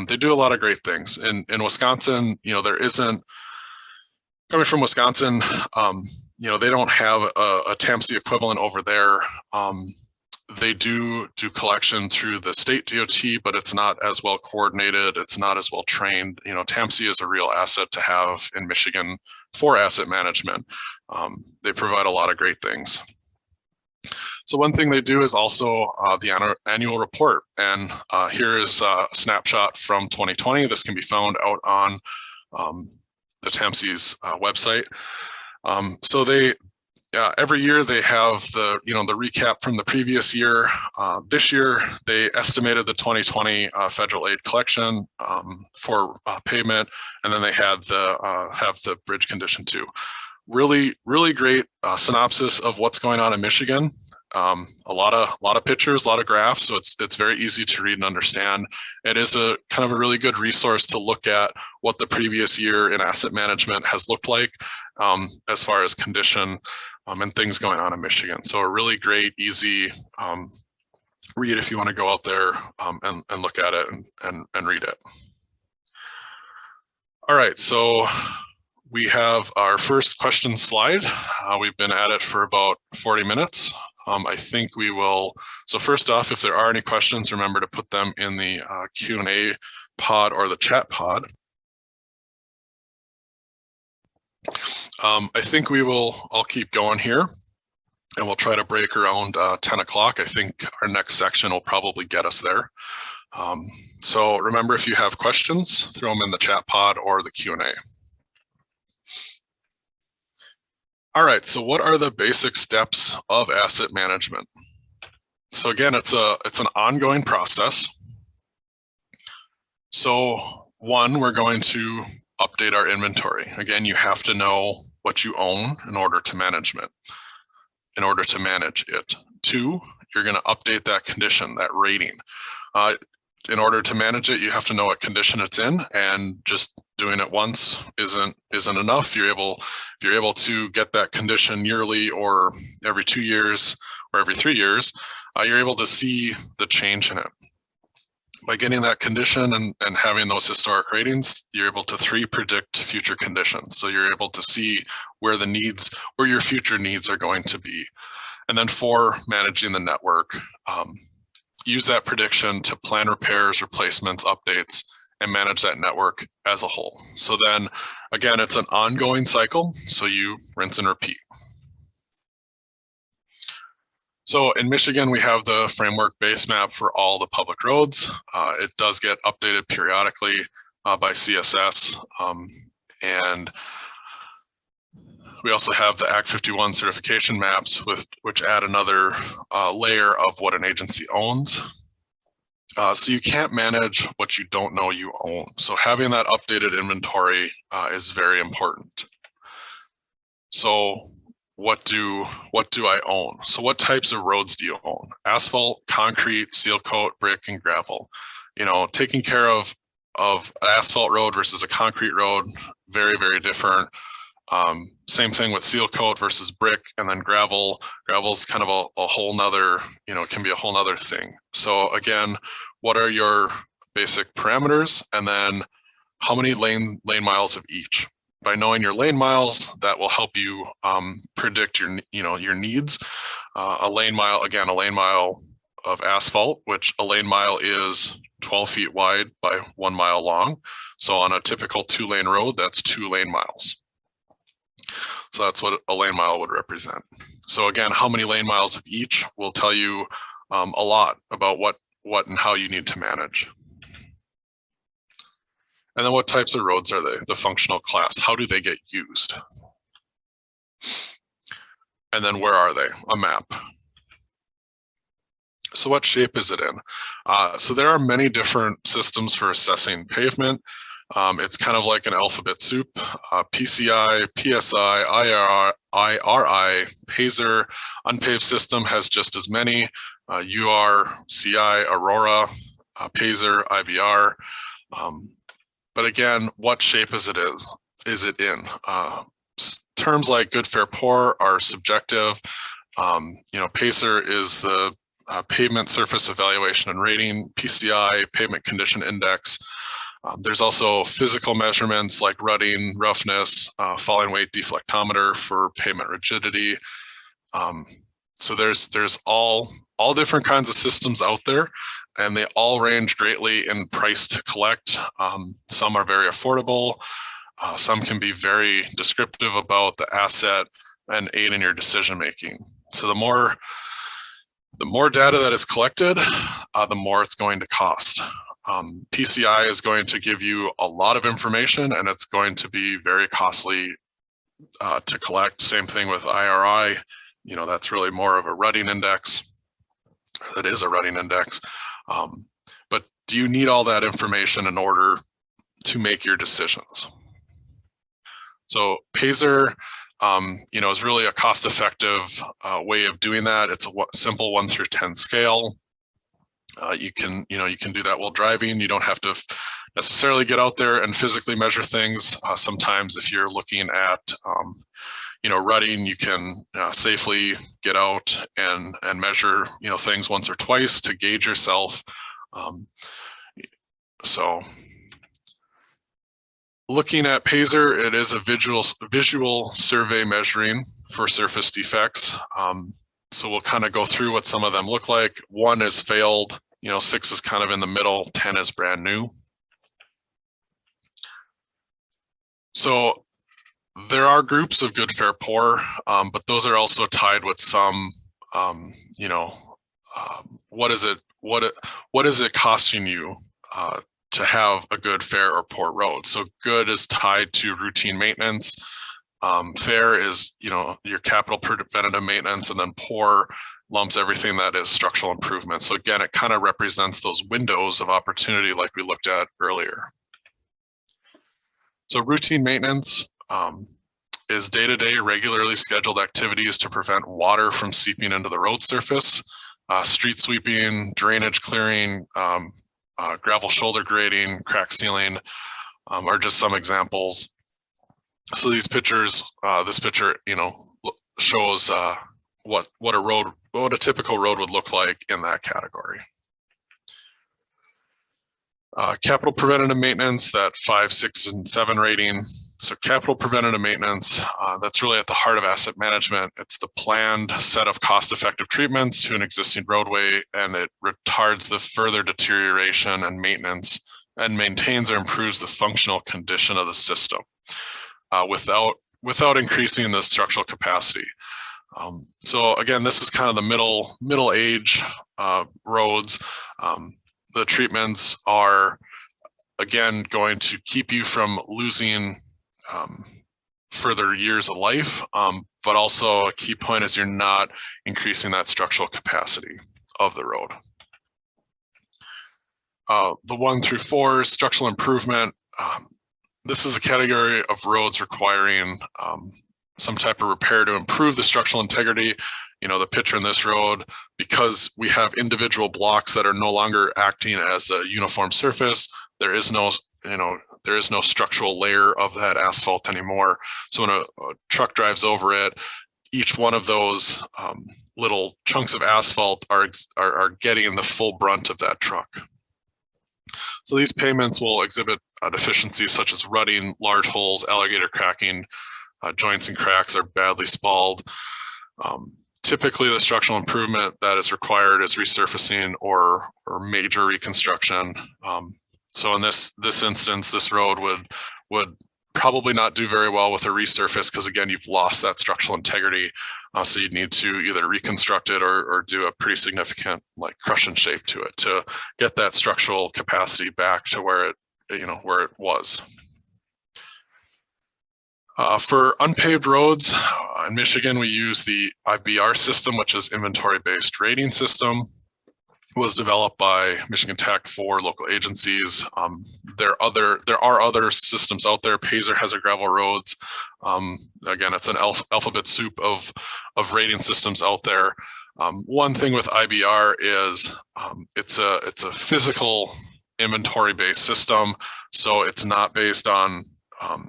They do a lot of great things. In Wisconsin, there isn't, coming from Wisconsin, they don't have a TAMC equivalent over there. They do collection through the state DOT, but it's not as well coordinated. It's not as well trained. TAMC is a real asset to have in Michigan for asset management. They provide a lot of great things. So one thing they do is also the annual report. And here is a snapshot from 2020. This can be found out on the TAMC's website. So they, every year they have the recap from the previous year. This year they estimated the 2020 federal aid collection for pavement, and then they had have the bridge condition too. Really great synopsis of what's going on in Michigan. A lot of pictures, a lot of graphs, so it's very easy to read and understand. It is a kind of a really good resource to look at what the previous year in asset management has looked like as far as condition and things going on in Michigan. So a really great, easy read if you want to go out there and look at it and read it. All right, so we have our first question slide. We've been at it for about 40 minutes. I think we will, so first off, if there are any questions, remember to put them in the Q&A pod or the chat pod. I think I'll keep going here, and we'll try to break around 10 o'clock. I think our next section will probably get us there. So remember, if you have questions, throw them in the chat pod or the Q&A. All right, so what are the basic steps of asset management? So again, it's an ongoing process. So one, we're going to update our inventory. Again, you have to know what you own in order to manage it. Two, you're going to update that condition, that rating. In order to manage it, you have to know what condition it's in and just doing it once isn't enough. If you're able to get that condition yearly or every 2 years or every 3 years, you're able to see the change in it. By getting that condition and having those historic ratings, you're able to predict future conditions. So you're able to see where your future needs are going to be. And then 4, managing the network. Use that prediction to plan repairs, replacements, updates, and manage that network as a whole. So then again, it's an ongoing cycle. So you rinse and repeat. So in Michigan, we have the framework base map for all the public roads. It does get updated periodically by CSS. And we also have the Act 51 certification maps, which add another layer of what an agency owns. So you can't manage what you don't know you own. So having that updated inventory is very important. So what do I own? So what types of roads do you own? Asphalt, concrete, seal coat, brick, and gravel. You know, taking care of an asphalt road versus a concrete road, very, very different. Same thing with seal coat versus brick, and then gravel. Gravel's kind of a whole nother, can be a whole nother thing. So again, what are your basic parameters? And then how many lane miles of each? By knowing your lane miles, that will help you predict your needs. A lane mile of asphalt, which a lane mile is 12 feet wide by 1 mile long. So on a typical 2-lane road, that's 2 lane miles. So that's what a lane mile would represent. So again, how many lane miles of each will tell you a lot about what and how you need to manage. And then what types of roads are they? The functional class, how do they get used? And then where are they? A map. So what shape is it in? So there are many different systems for assessing pavement. It's kind of like an alphabet soup. PCI, PSI, IRI, Pazer. Unpaved system has just as many. UR, CI, Aurora, Pazer, IBR. But again, what shape is it in? Terms like good, fair, poor are subjective. Pacer is the pavement surface evaluation and rating, PCI, pavement condition index. There's also physical measurements like rutting, roughness, falling weight deflectometer for pavement rigidity. So there's all different kinds of systems out there, and they all range greatly in price to collect. Some are very affordable. Some can be very descriptive about the asset and aid in your decision making. So the more data that is collected, the more it's going to cost. PCI is going to give you a lot of information, and it's going to be very costly to collect. Same thing with IRI. That's really more of a rutting index. That is a rutting index. But do you need all that information in order to make your decisions? So Pazer, is really a cost-effective way of doing that. It's a simple 1 through 10 scale. You can do that while driving. You don't have to necessarily get out there and physically measure things. Sometimes if you're looking at rutting, you can safely get out and measure things once or twice to gauge yourself. So looking at Pazer, it is a visual survey measuring for surface defects. So we'll kind of go through what some of them look like. 1 is failed, 6 is kind of in the middle, 10 is brand new. So there are groups of good, fair, poor, but those are also tied with some, what is it costing you to have a good, fair, or poor road? So good is tied to routine maintenance. Fair is, your capital preventative maintenance, and then poor lumps everything that is structural improvement. So again, it kind of represents those windows of opportunity like we looked at earlier. So routine maintenance is day-to-day regularly scheduled activities to prevent water from seeping into the road surface, street sweeping, drainage clearing, gravel shoulder grading, crack sealing. are just some examples. So these pictures, this picture, shows what a typical road would look like in that category. Capital preventative maintenance, that 5, 6, and 7 rating. So capital preventative maintenance, that's really at the heart of asset management. It's the planned set of cost-effective treatments to an existing roadway, and it retards the further deterioration and maintenance, and maintains or improves the functional condition of the system without increasing the structural capacity. So again, this is kind of the middle age roads. The treatments are, again, going to keep you from losing further years of life, but also a key point is you're not increasing that structural capacity of the road. The 1 through 4, structural improvement. This is the category of roads requiring some type of repair to improve the structural integrity. The picture in this road, because we have individual blocks that are no longer acting as a uniform surface, there is no structural layer of that asphalt anymore. So when a truck drives over it, each one of those little chunks of asphalt are getting the full brunt of that truck. So these pavements will exhibit deficiencies such as rutting, large holes, alligator cracking, joints and cracks are badly spalled. Typically, the structural improvement that is required is resurfacing or major reconstruction. So in this instance, this road would probably not do very well with a resurface because, again, you've lost that structural integrity. So you'd need to either reconstruct it or do a pretty significant crush and shape to it to get that structural capacity back to where it was. For unpaved roads, in Michigan, we use the IBR system, which is inventory-based rating system. It was developed by Michigan Tech for local agencies. There are other systems out there. Pazer has a gravel roads. Again, it's an alphabet soup of rating systems out there. One thing with IBR is it's a physical inventory-based system, so it's not based on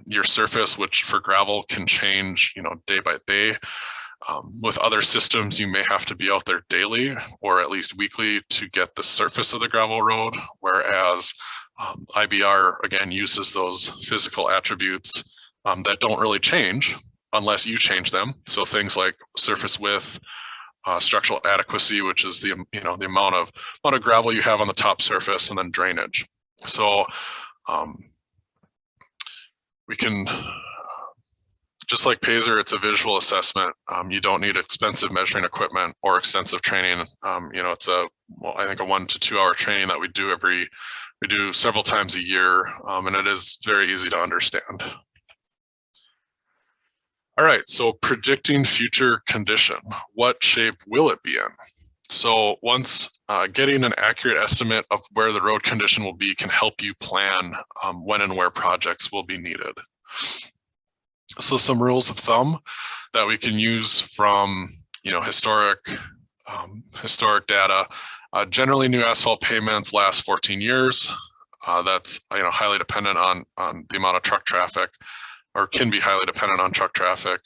your surface, which for gravel can change, day by day. With other systems, you may have to be out there daily or at least weekly to get the surface of the gravel road, whereas IBR, again, uses those physical attributes that don't really change unless you change them. So things like surface width, structural adequacy, which is the amount of gravel you have on the top surface, and then drainage. So we can, just like Pazer, it's a visual assessment. You don't need expensive measuring equipment or extensive training. It's I think a 1 to 2 hour training that we do several times a year, and it is very easy to understand. All right, so predicting future condition. What shape will it be in? So once getting an accurate estimate of where the road condition will be can help you plan when and where projects will be needed. So some rules of thumb that we can use from historic data. Generally, new asphalt pavements last 14 years. That's highly dependent on the amount of truck traffic, or can be highly dependent on truck traffic.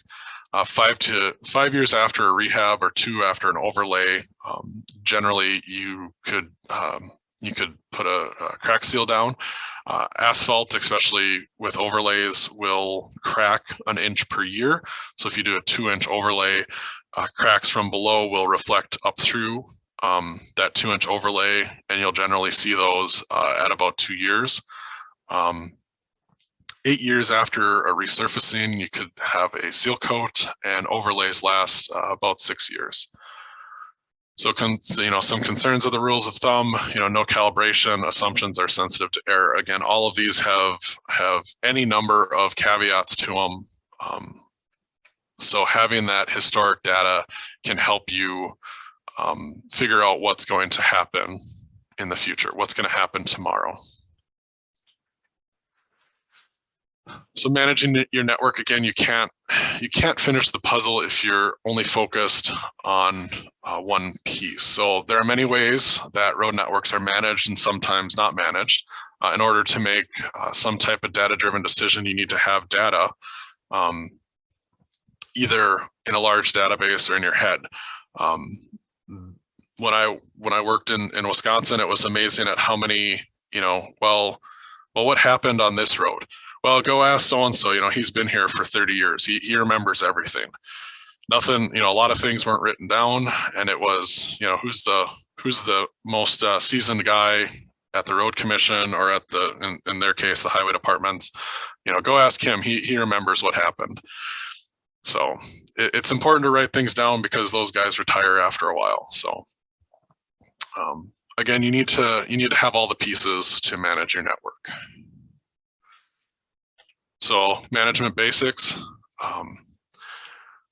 5 years after a rehab or 2 after an overlay, generally you could put a crack seal down. Asphalt, especially with overlays, will crack 1 inch per year. So if you do a 2-inch overlay, cracks from below will reflect up through that 2-inch overlay, and you'll generally see those at about 2 years. 8 years after a resurfacing, you could have a seal coat, and overlays last about 6 years. So some concerns of the rules of thumb, no calibration, assumptions are sensitive to error. Again, all of these have any number of caveats to them. So having that historic data can help you figure out what's going to happen in the future, what's going to happen tomorrow. So managing your network, again, you can't finish the puzzle if you're only focused on one piece. So there are many ways that road networks are managed and sometimes not managed. In order to make some type of data-driven decision, you need to have data either in a large database or in your head. When I worked in Wisconsin, it was amazing at how many, well, what happened on this road? Well, go ask so-and-so, he's been here for 30 years. He remembers everything. Nothing, a lot of things weren't written down, and it was, who's the most seasoned guy at the road commission or at in their case, the highway departments, go ask him. He remembers what happened. So it's important to write things down because those guys retire after a while. So again, you need to have all the pieces to manage your network. So management basics,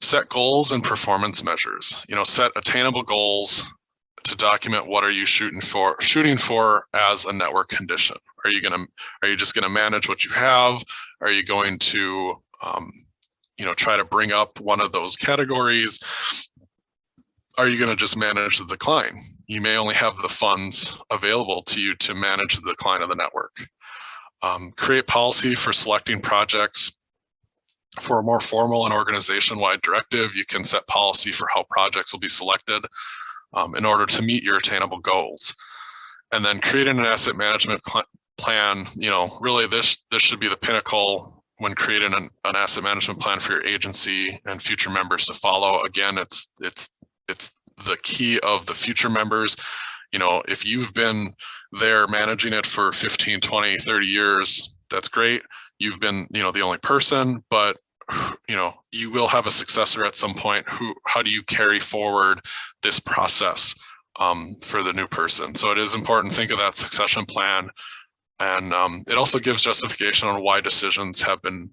set goals and performance measures. Set attainable goals to document what are you shooting for as a network condition. Are you just gonna manage what you have? Are you going to try to bring up one of those categories? Are you going to just manage the decline? You may only have the funds available to you to manage the decline of the network. Create policy for selecting projects. For a more formal and organization-wide directive, you can set policy for how projects will be selected in order to meet your attainable goals. And then creating an asset management plan, really this should be the pinnacle when creating an asset management plan for your agency and future members to follow. Again, it's the key of the future members. If you've been there managing it for 15, 20, 30 years, that's great. You've been, the only person, but you will have a successor at some point. How do you carry forward this process for the new person? So it is important to think of that succession plan. And it also gives justification on why decisions have been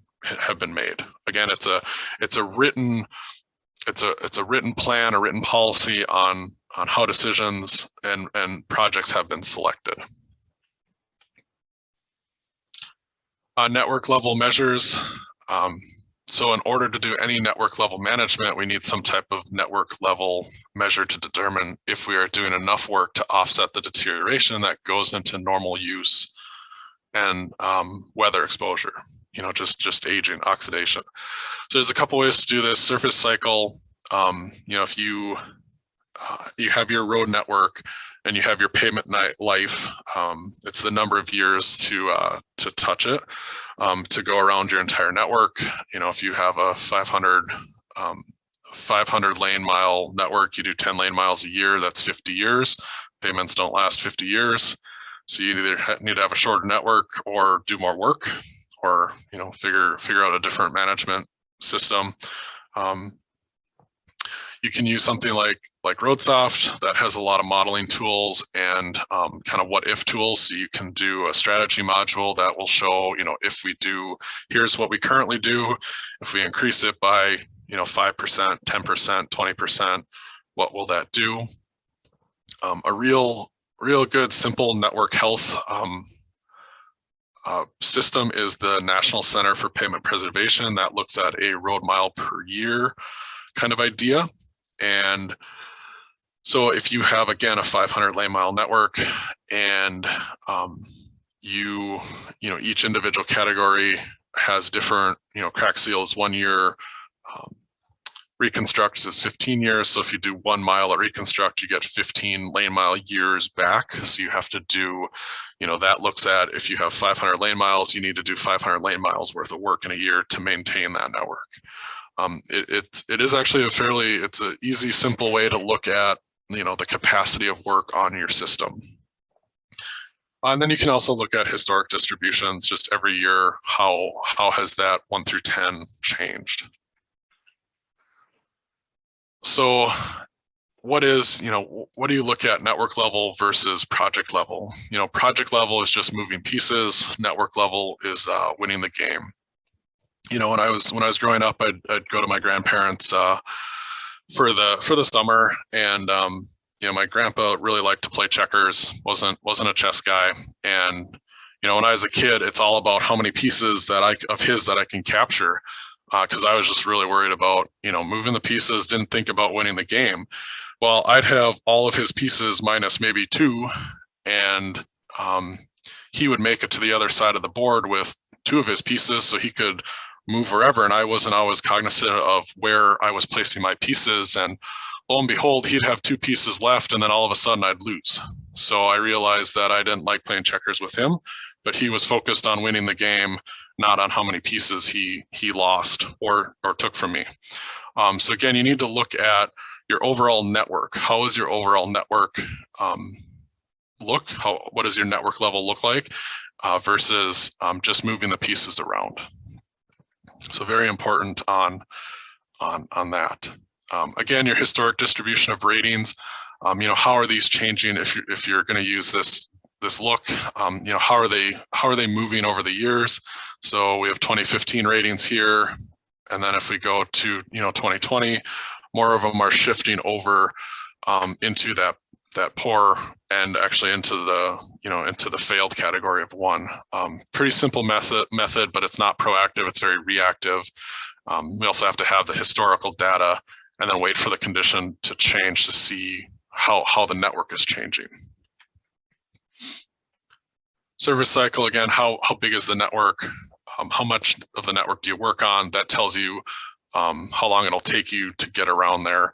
made. Again, it's a written plan, a written policy on how decisions and projects have been selected. Network level measures. So in order to do any network level management, we need some type of network level measure to determine if we are doing enough work to offset the deterioration that goes into normal use and weather exposure, just aging, oxidation. So there's a couple ways to do this. Surface cycle, if you have your road network and you have your pavement life, it's the number of years to touch it, to go around your entire network. If you have a 500 lane mile network, you do 10 lane miles a year, that's 50 years. Pavements don't last 50 years. So you either need to have a shorter network or do more work, or figure out a different management system. You can use something like RoadSoft that has a lot of modeling tools and kind of what if tools. So you can do a strategy module that will show, if we do, here's what we currently do. If we increase it by 5%, 10%, 20%, what will that do? A real good, simple network health system is the National Center for Pavement Preservation that looks at a road mile per year kind of idea. And so if you have, again, a 500 lane mile network and each individual category has different, crack seals 1 year, reconstruct is 15 years. So if you do 1 mile at reconstruct, you get 15 lane mile years back. So you have to do, that looks at, if you have 500 lane miles, you need to do 500 lane miles worth of work in a year to maintain that network. It is actually it's an easy, simple way to look at, the capacity of work on your system. And then you can also look at historic distributions, just every year, how has that 1 through 10 changed? So what do you look at network level versus project level? Project level is just moving pieces. Network level is winning the game. When I was growing up, I'd go to my grandparents for the summer, and my grandpa really liked to play checkers. wasn't a chess guy, and when I was a kid, it's all about how many pieces of his that I can capture, because I was just really worried about moving the pieces. Didn't think about winning the game. Well, I'd have all of his pieces minus maybe 2, and he would make it to the other side of the board with 2 of his pieces so he could move wherever, and I wasn't always cognizant of where I was placing my pieces, and lo and behold, he'd have 2 pieces left, and then all of a sudden I'd lose. So I realized that I didn't like playing checkers with him, but he was focused on winning the game, not on how many pieces he lost or took from me. So again, you need to look at your overall network. How is your overall network look? What does your network level look like versus just moving the pieces around? So very important on that. Again, your historic distribution of ratings. How are these changing if you're going to use this look? How are they moving over the years? So we have 2015 ratings here, and then if we go to 2020, more of them are shifting over into that poor and actually into the failed category of 1. Pretty simple method, but it's not proactive. It's very reactive. We also have to have the historical data and then wait for the condition to change to see how the network is changing. Service cycle, again, how big is the network? How much of the network do you work on? That tells you how long it'll take you to get around there.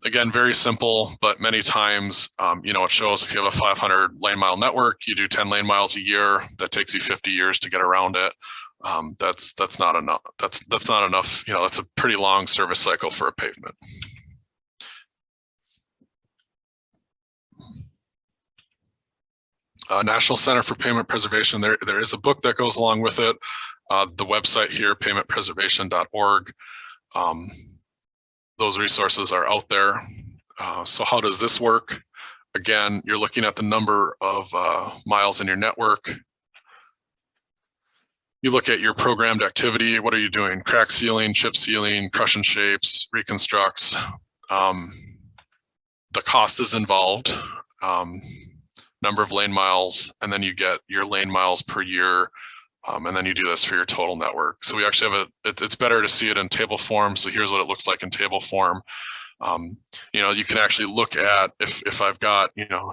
Again, very simple, but many times, it shows if you have a 500 lane mile network, you do 10 lane miles a year, that takes you 50 years to get around it. That's not enough. That's not enough. That's a pretty long service cycle for a pavement. National Center for Pavement Preservation, there is a book that goes along with it. The website here, pavementpreservation.org. Those resources are out there. So how does this work? Again, you're looking at the number of miles in your network. You look at your programmed activity. What are you doing? Crack sealing, chip sealing, crush and shapes, reconstructs. The cost is involved. Number of lane miles, and then you get your lane miles per year, and then you do this for your total network. So we actually have it's better to see it in table form. So here's what it looks like in table form. You can actually look at if I've got,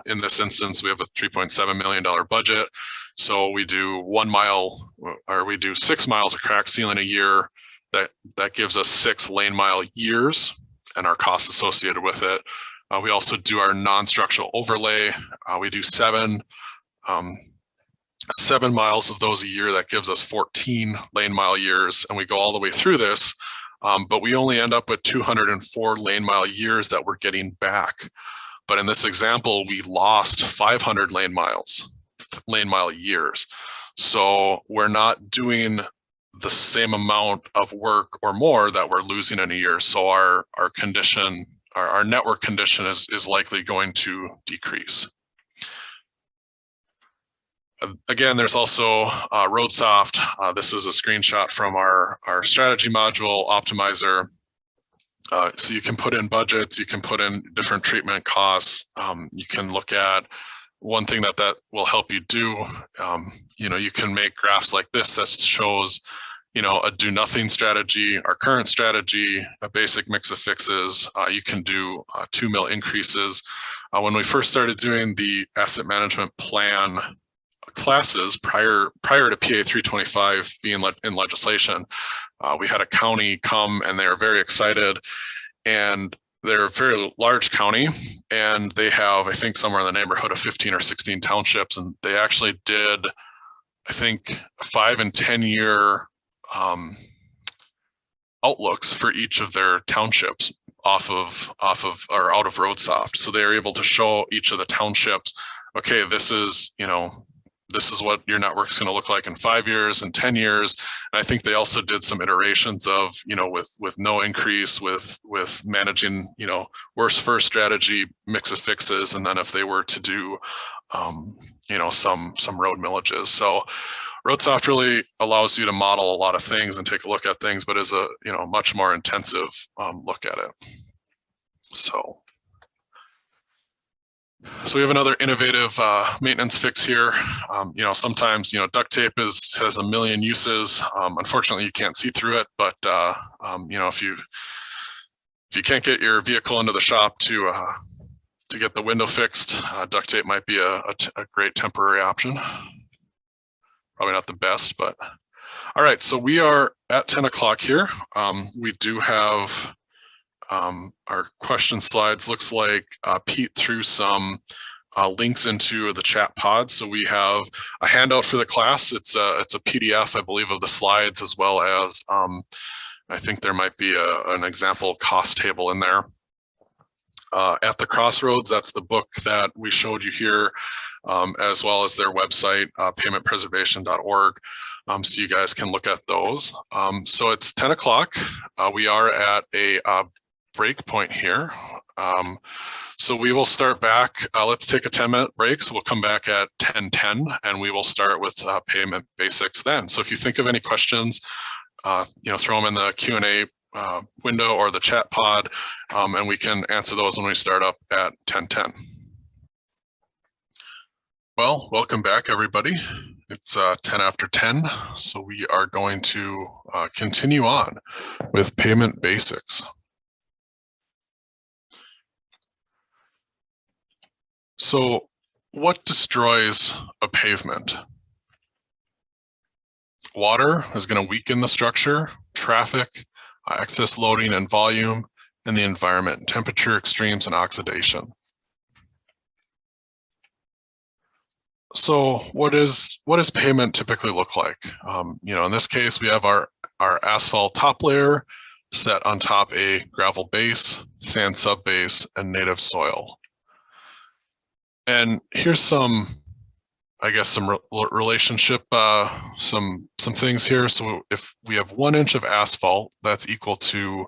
in this instance, we have a $3.7 million budget. So we do 1 mile, or we do 6 miles of crack sealing a year. That gives us 6 lane mile years and our costs associated with it. We also do our non-structural overlay. We do 7 miles of those a year. That gives us 14 lane mile years, and we go all the way through this, but we only end up with 204 lane mile years that we're getting back. But in this example, we lost 500 lane mile years. So we're not doing the same amount of work or more that we're losing in a year. So our condition, our network condition is likely going to decrease. Again, there's also RoadSoft. This is a screenshot from our strategy module optimizer. So you can put in budgets, you can put in different treatment costs. You can look at one thing that will help you do. You can make graphs like this that shows a do nothing strategy, our current strategy, a basic mix of fixes. You can do 2 mil increases. When we first started doing the asset management plan classes prior to PA 325 being in legislation, we had a county come and they were very excited, and they're a very large county, and they have, I think, somewhere in the neighborhood of 15 or 16 townships, and they actually did, I think, 5 and 10 year outlooks for each of their townships out of RoadSoft. So they're able to show each of the townships, okay, this is what your network's going to look like in 5 years and 10 years. And I think they also did some iterations of, with no increase, with managing, worst first strategy, mix of fixes, and then if they were to do, some road millages. So RoadSoft really allows you to model a lot of things and take a look at things, but is a much more intensive look at it. So we have another innovative maintenance fix here. Sometimes duct tape has a million uses. Unfortunately, you can't see through it, but if you can't get your vehicle into the shop to to get the window fixed, duct tape might be a great temporary option. Probably not the best, but all right. So we are at 10 o'clock here. We do have our question slides. Looks like Pete threw some links into the chat pod. So we have a handout for the class. It's a PDF, I believe, of the slides, as well as I think there might be an example cost table in there. At the Crossroads, that's the book that we showed you here, as well as their website, paymentpreservation.org. So you guys can look at those. So it's 10 o'clock. We are at a break point here. So we will start back. Let's take a 10-minute break. So we'll come back at 10:10, and we will start with payment basics then. So if you think of any questions, throw them in the Q&A window or the chat pod, and we can answer those when we start up at 10:10. Well, welcome back, everybody. It's 10 after 10, so we are going to continue on with payment basics. So what destroys a pavement? Water is going to weaken the structure, traffic, excess loading and volume, and the environment, temperature extremes and oxidation. So what does pavement typically look like? In this case, we have our asphalt top layer set on top a gravel base, sand subbase, and native soil. And here's some relationship, some things here. So if we have 1 inch of asphalt, that's equal to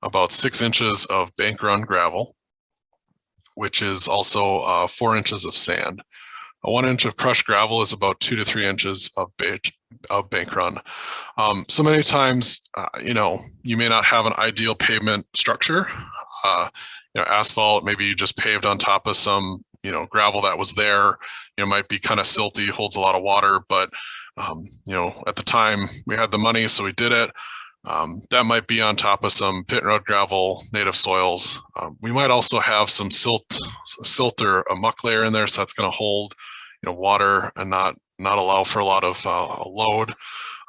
about 6 inches of bank run gravel, which is also 4 inches of sand. 1 inch of crushed gravel is about 2 to 3 inches of bank run. So many times, you may not have an ideal pavement structure. Asphalt, maybe you just paved on top of some gravel that was there, might be kind of silty, holds a lot of water, but, at the time we had the money, so we did it. That might be on top of some pit and road gravel, native soils. We might also have some silt or a muck layer in there, so that's going to hold, water and not allow for a lot of load.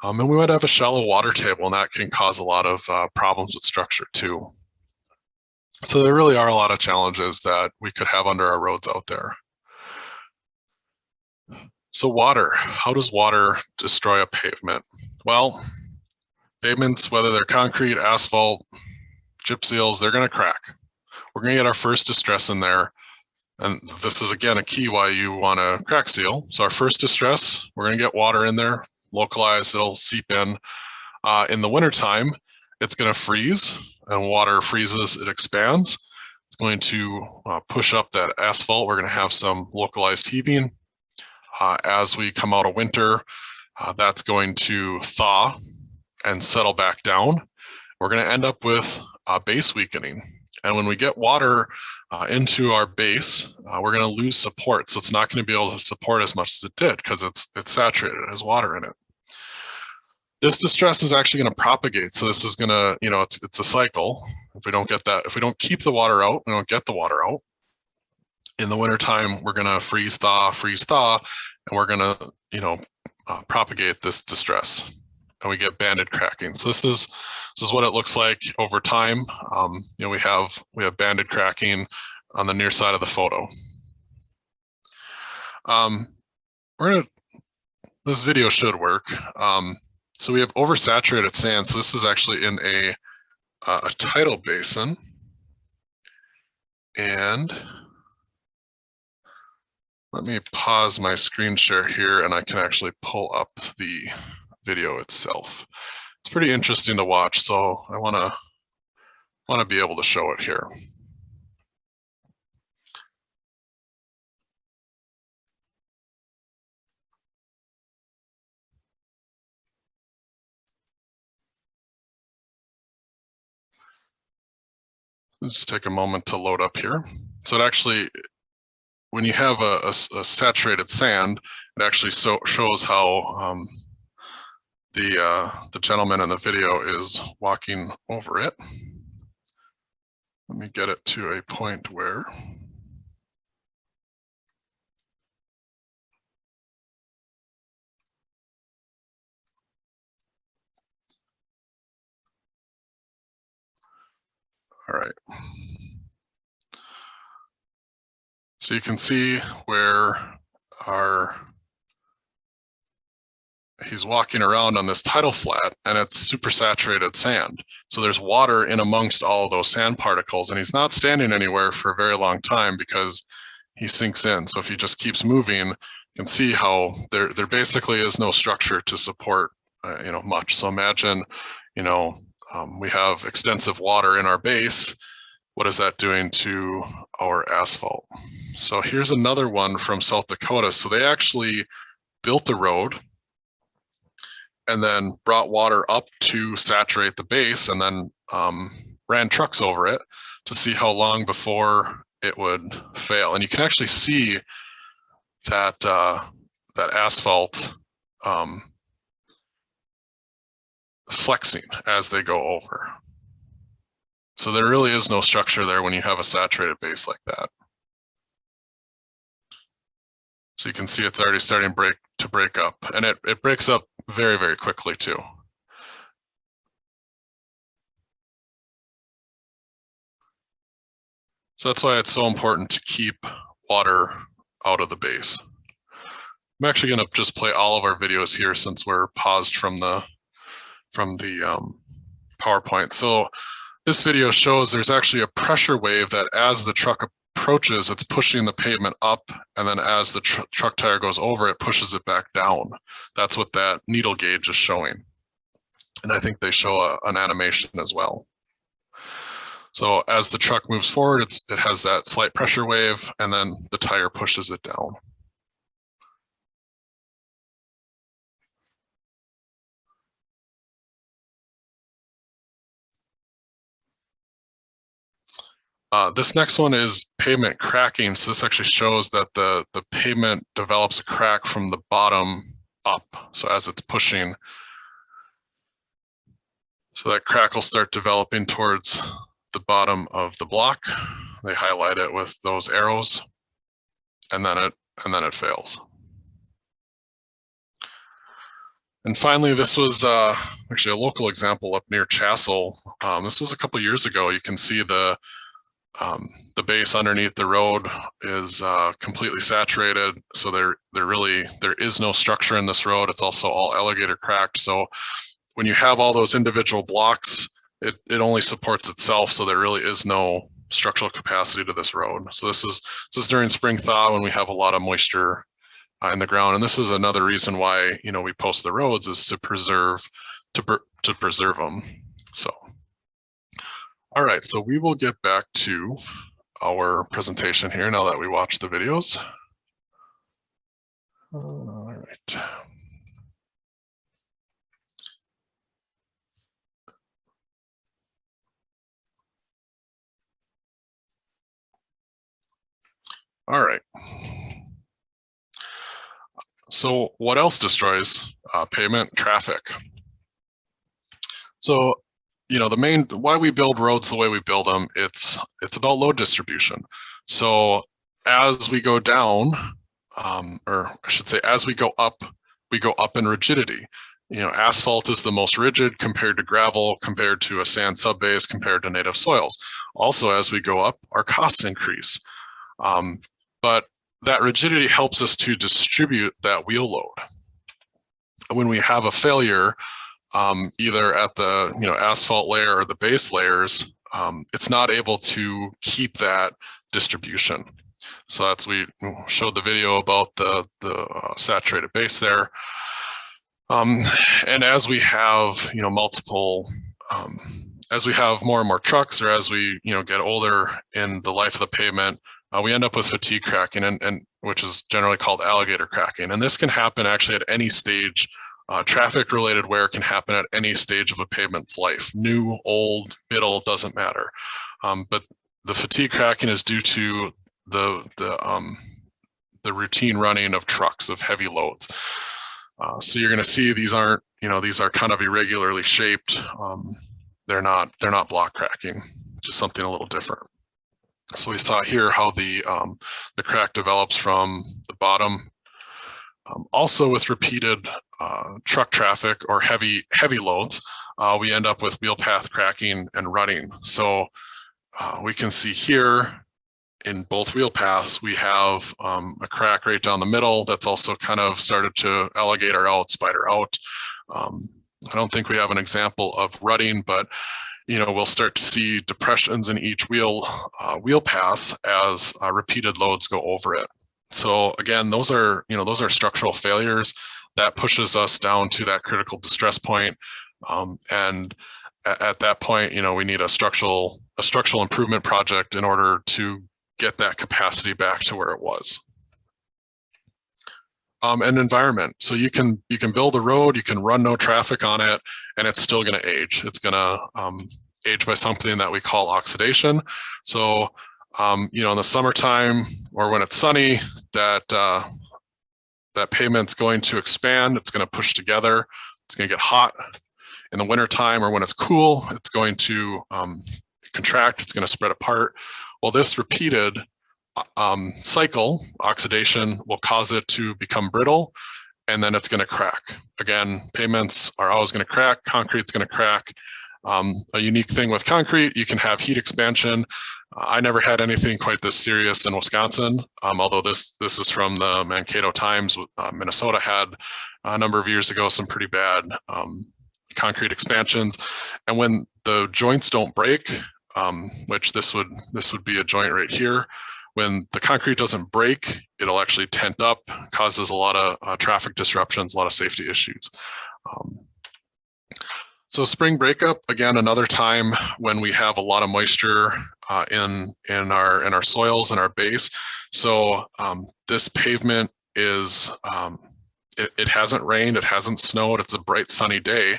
And we might have a shallow water table, and that can cause a lot of problems with structure too. So there really are a lot of challenges that we could have under our roads out there. So water, how does water destroy a pavement? Well, pavements, whether they're concrete, asphalt, chip seals, they're going to crack. We're going to get our first distress in there. And this is, again, a key why you want to crack seal. So our first distress, we're going to get water in there, localized, it'll seep in. In the wintertime, it's going to freeze. And water freezes, it expands. It's going to push up that asphalt. We're going to have some localized heaving. As we come out of winter, that's going to thaw and settle back down. We're going to end up with base weakening. And when we get water into our base, we're going to lose support. So it's not going to be able to support as much as it did because it's saturated, it has water in it. This distress is actually going to propagate. So this is going to, it's a cycle. If we don't get that, if we don't keep the water out, we don't get the water out. In the wintertime, we're going to freeze thaw, and we're going to, propagate this distress. And we get banded cracking. So this is what it looks like over time. We have banded cracking on the near side of the photo. This video should work. So we have oversaturated sand. So this is actually in a tidal basin. And let me pause my screen share here, and I can actually pull up the video itself. It's pretty interesting to watch, so I want to be able to show it here. Just take a moment to load up here. So it actually, when you have a saturated sand, it actually shows how the gentleman in the video is walking over it. Let me get it to a point where All right. So you can see where he's walking around on this tidal flat, and it's super saturated sand. So there's water in amongst all of those sand particles, and he's not standing anywhere for a very long time because he sinks in. So if he just keeps moving, you can see how there basically is no structure to support much. So imagine, we have extensive water in our base. What is that doing to our asphalt? So here's another one from South Dakota. So they actually built a road and then brought water up to saturate the base, and then ran trucks over it to see how long before it would fail. And you can actually see that that asphalt flexing as they go over. So there really is no structure there when you have a saturated base like that. So you can see it's already starting to break up, and it breaks up very, very quickly too. So that's why it's so important to keep water out of the base. I'm actually going to just play all of our videos here since we're paused from the PowerPoint. So this video shows there's actually a pressure wave that as the truck approaches, it's pushing the pavement up, and then as the truck tire goes over, it pushes it back down. That's what that needle gauge is showing. And I think they show an animation as well. So as the truck moves forward, it has that slight pressure wave, and then the tire pushes it down. This next one is pavement cracking. So this actually shows that the pavement develops a crack from the bottom up. So as it's pushing, so that crack will start developing towards the bottom of the block. They highlight it with those arrows, and then it fails. And finally, this was actually a local example up near Chassel. This was a couple years ago. You can see the base underneath the road is completely saturated. So there is no structure in this road. It's also all alligator cracked. So when you have all those individual blocks, it only supports itself. So there really is no structural capacity to this road. So this is during spring thaw when we have a lot of moisture in the ground. And this is another reason why, we post the roads, is to preserve them. So. All right, so we will get back to our presentation here now that we watched the videos. All right. All right. So what else destroys pavement? Traffic. So the main why we build roads the way we build them, it's about load distribution. So as we go down, or I should say as we go up in rigidity. Asphalt is the most rigid compared to gravel, compared to a sand subbase, compared to native soils. Also, as we go up, our costs increase. But that rigidity helps us to distribute that wheel load. When we have a failure, either at the asphalt layer or the base layers, it's not able to keep that distribution. So that's, we showed the video about the saturated base there. And as we have multiple, as we have more and more trucks, or as we get older in the life of the pavement, we end up with fatigue cracking, and which is generally called alligator cracking. And this can happen actually at any stage. Traffic-related wear can happen at any stage of a pavement's life. New, old, middle, doesn't matter. But the fatigue cracking is due to the routine running of trucks, of heavy loads. So you're going to see these aren't, these are kind of irregularly shaped. They're not block cracking, just something a little different. So we saw here how the crack develops from the bottom. Also with repeated truck traffic or heavy loads, we end up with wheel path cracking and rutting. So we can see here in both wheel paths, we have a crack right down the middle that's also kind of started to alligator out, spider out. I don't think we have an example of rutting, but we'll start to see depressions in each wheel pass as repeated loads go over it. So again, those are structural failures that pushes us down to that critical distress point. And at that point, we need a structural improvement project in order to get that capacity back to where it was. And environment. So you can build a road, you can run no traffic on it, and it's still going to age. It's going to age by something that we call oxidation. So in the summertime or when it's sunny, that pavement's going to expand. It's going to push together. It's going to get hot. In the wintertime or when it's cool, it's going to contract. It's going to spread apart. Well, this repeated cycle, oxidation, will cause it to become brittle, and then it's going to crack. Again, pavements are always going to crack. Concrete's going to crack. A unique thing with concrete, you can have heat expansion. I never had anything quite this serious in Wisconsin, although this is from the Mankato Times. Minnesota had a number of years ago some pretty bad concrete expansions, and when the joints don't break, which this would be a joint right here. When the concrete doesn't break, it'll actually tent up, causes a lot of traffic disruptions, a lot of safety issues. So spring breakup, again, another time when we have a lot of moisture in our soils and our base. So this pavement is, it hasn't rained, it hasn't snowed, it's a bright sunny day.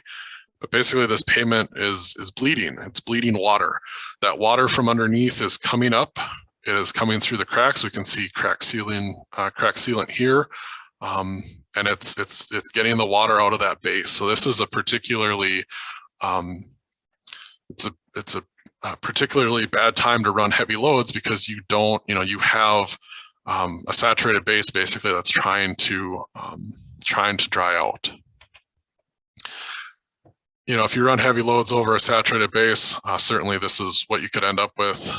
But basically this pavement is bleeding. It's bleeding water. That water from underneath is coming up. It is coming through the cracks. We can see crack sealant here, and it's getting the water out of that base. So this is a particularly it's a particularly bad time to run heavy loads because you don't, you have a saturated base basically that's trying to dry out. If you run heavy loads over a saturated base, certainly this is what you could end up with.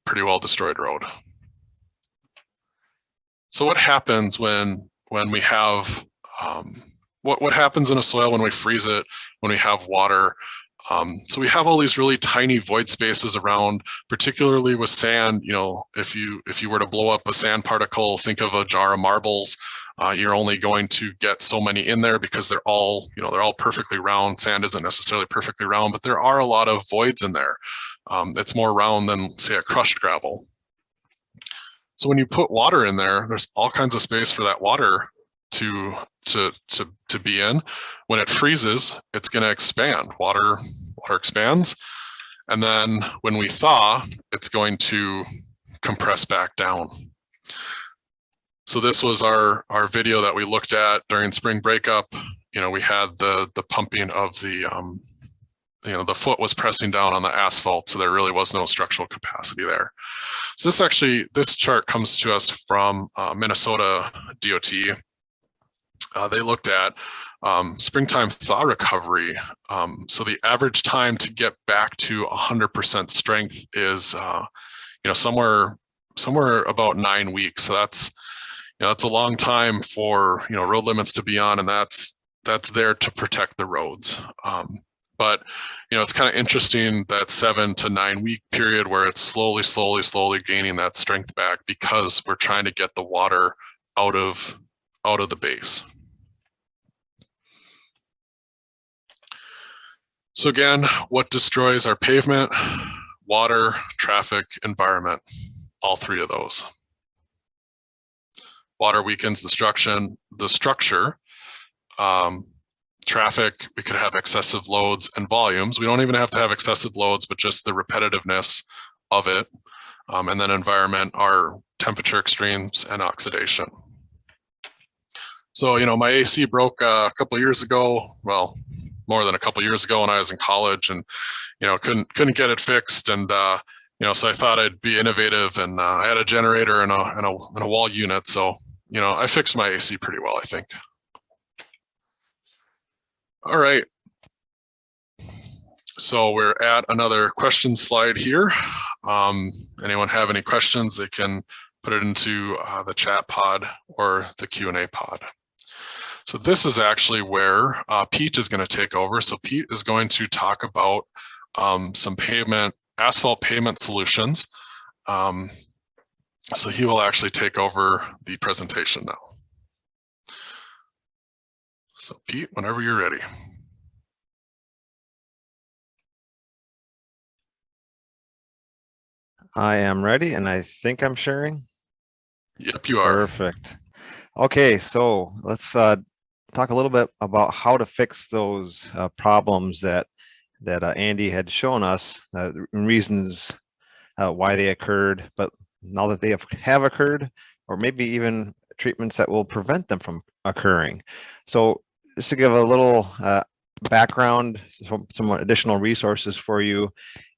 Pretty well destroyed road. So what happens when we have, what happens in a soil when we freeze it, when we have water? So we have all these really tiny void spaces around, particularly with sand. If you were to blow up a sand particle, think of a jar of marbles. You're only going to get so many in there because they're all perfectly round. Sand isn't necessarily perfectly round, but there are a lot of voids in there. It's more round than, say, a crushed gravel. So when you put water in there, there's all kinds of space for that water to be in. When it freezes, it's going to expand. Water expands, and then when we thaw, it's going to compress back down. So this was our video that we looked at during spring breakup. We had the pumping of the the foot was pressing down on the asphalt, so there really was no structural capacity there. So this chart comes to us from Minnesota DOT. They looked at springtime thaw recovery. So the average time to get back to 100% strength is somewhere about 9 weeks. So that's a long time for road limits to be on, and that's there to protect the roads. But it's kind of interesting that 7 to 9 week period where it's slowly gaining that strength back because we're trying to get the water out of the base. So again, what destroys our pavement? Water, traffic, environment, all three of those. Water weakens the structure. Traffic, we could have excessive loads and volumes. We don't even have to have excessive loads, but just the repetitiveness of it. And then environment are temperature extremes and oxidation. So, my AC broke a couple of years ago. Well, more than a couple of years ago when I was in college, and couldn't get it fixed. And so I thought I'd be innovative, and I had a generator and a wall unit. So I fixed my AC pretty well, I think. All right. So we're at another question slide here. Anyone have any questions, they can put it into the chat pod or the Q&A pod. So this is actually where Pete is going to take over. So Pete is going to talk about some asphalt pavement solutions. So he will actually take over the presentation now. So Pete, whenever you're ready.
I am ready, and I think I'm sharing.
Yep, you are.
Perfect. Okay, so let's talk a little bit about how to fix those problems that Andy had shown us, reasons why they occurred, but now that they have occurred, or maybe even treatments that will prevent them from occurring. So just to give a little background, some additional resources for you.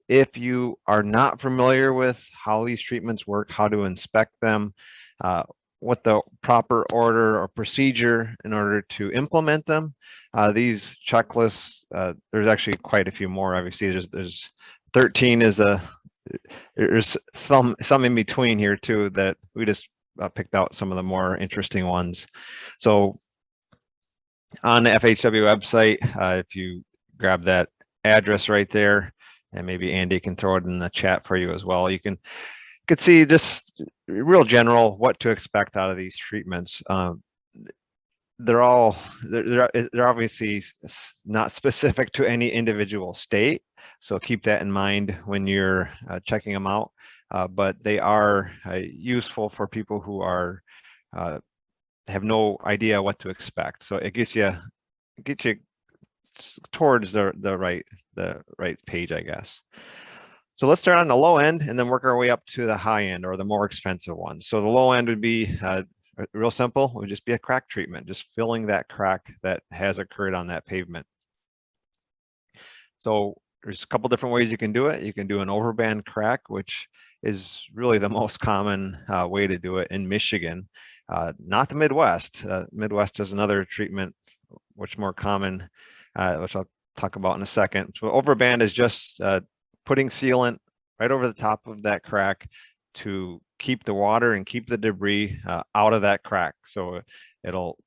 If you are not familiar with how these treatments work, how to inspect them, what the proper order or procedure in order to implement them, these checklists, there's actually quite a few more. Obviously, there's 13 is there's some in between here too that we just picked out some of the more interesting ones. So on the FHW website, if you grab that address right there, and maybe Andy can throw it in the chat for you as well, you could see just real general what to expect out of these treatments. They're obviously not specific to any individual state, so keep that in mind when you're checking them out. But they are useful for people who are have no idea what to expect. So it gets you towards the right page, I guess. So let's start on the low end and then work our way up to the high end, or the more expensive ones. So the low end would be real simple. It would just be a crack treatment, just filling that crack that has occurred on that pavement. So there's a couple different ways you can do it. You can do an overband crack, which is really the most common way to do it in Michigan, not the Midwest. Midwest is another treatment, which more common, which I'll talk about in a second. So overband is just putting sealant right over the top of that crack to keep the water and keep the debris out of that crack. So it'll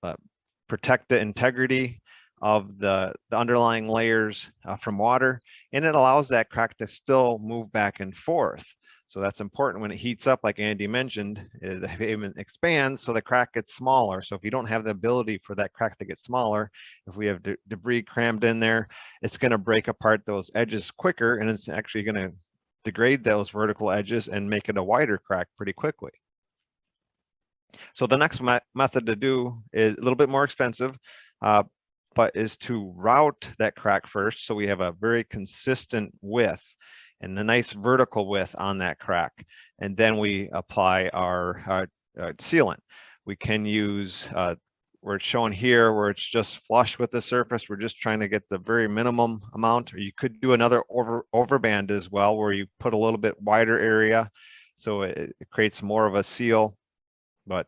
protect the integrity of the underlying layers from water, and it allows that crack to still move back and forth. So that's important when it heats up, like Andy mentioned, the pavement expands, so the crack gets smaller. So if you don't have the ability for that crack to get smaller, if we have debris crammed in there, it's going to break apart those edges quicker, and it's actually going to degrade those vertical edges and make it a wider crack pretty quickly. So the next method to do is a little bit more expensive, but is to route that crack first, so we have a very consistent width and a nice vertical width on that crack, and then we apply our sealant. We can use where it's shown here, where it's just flush with the surface. We're just trying to get the very minimum amount, or you could do another overband as well, where you put a little bit wider area, so it creates more of a seal. But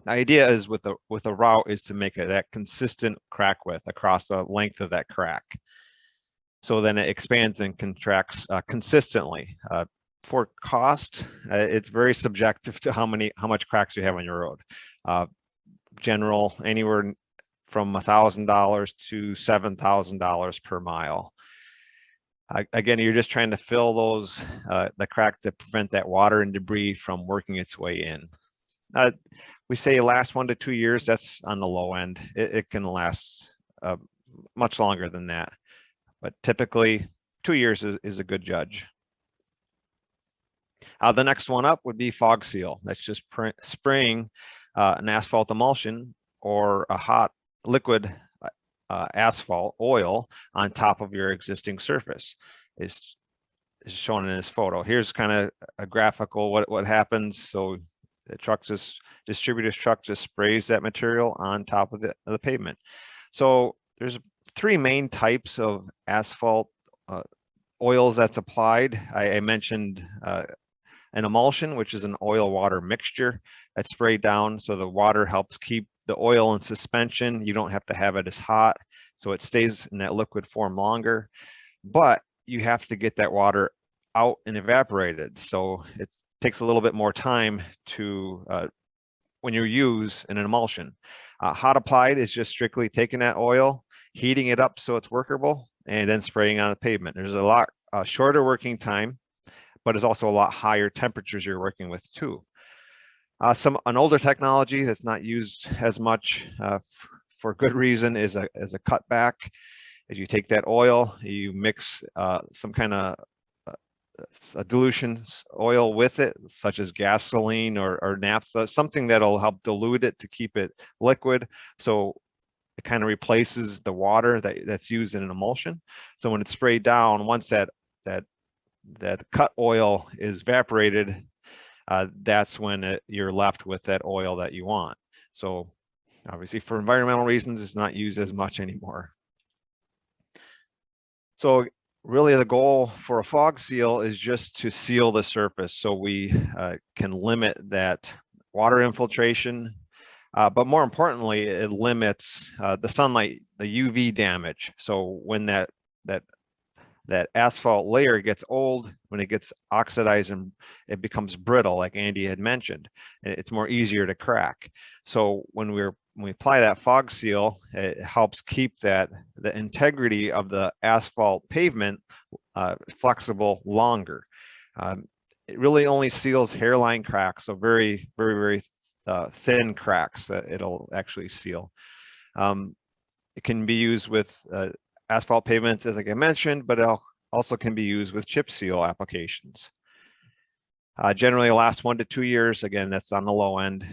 the idea is with a route is to make that consistent crack width across the length of that crack. So then it expands and contracts consistently. For cost, it's very subjective to how much cracks you have on your road. General, anywhere from $1,000 to $7,000 per mile. Again, you're just trying to fill those the crack to prevent that water and debris from working its way in. We say last 1 to 2 years. That's on the low end. It can last much longer than that, but typically 2 years is a good judge. The next one up would be fog seal. That's just spraying an asphalt emulsion or a hot liquid asphalt oil on top of your existing surface. Is shown in this photo. Here's kind of a graphical what happens. So the distributor's truck just sprays that material on top of the pavement. So there's 3 main types of asphalt oils that's applied. I mentioned an emulsion, which is an oil water mixture that's sprayed down, so the water helps keep the oil in suspension. You don't have to have it as hot, so it stays in that liquid form longer. but you have to get that water out and evaporated. So it takes a little bit more time to when you use an emulsion. Hot applied is just strictly taking that oil, heating it up so it's workable, and then spraying on the pavement. There's a lot shorter working time, but it's also a lot higher temperatures you're working with too. An older technology that's not used as much for good reason is a cutback. As you take that oil, you mix some kind of a dilution oil with it, such as gasoline or naphtha, something that'll help dilute it to keep it liquid. So it kind of replaces the water that's used in an emulsion. So when it's sprayed down, once that cut oil is evaporated, that's when you're left with that oil that you want. So obviously for environmental reasons, it's not used as much anymore. So really the goal for a fog seal is just to seal the surface so we can limit that water infiltration, but more importantly, it limits the sunlight, the UV damage. So when that asphalt layer gets old, when it gets oxidized and it becomes brittle, like Andy had mentioned, it's more easier to crack. So when we apply that fog seal, it helps keep the integrity of the asphalt pavement flexible longer. It really only seals hairline cracks, so very, very, very thin cracks that it'll actually seal. It can be used with asphalt pavements, as like I mentioned, but it also can be used with chip seal applications. Generally lasts 1 to 2 years. Again, that's on the low end.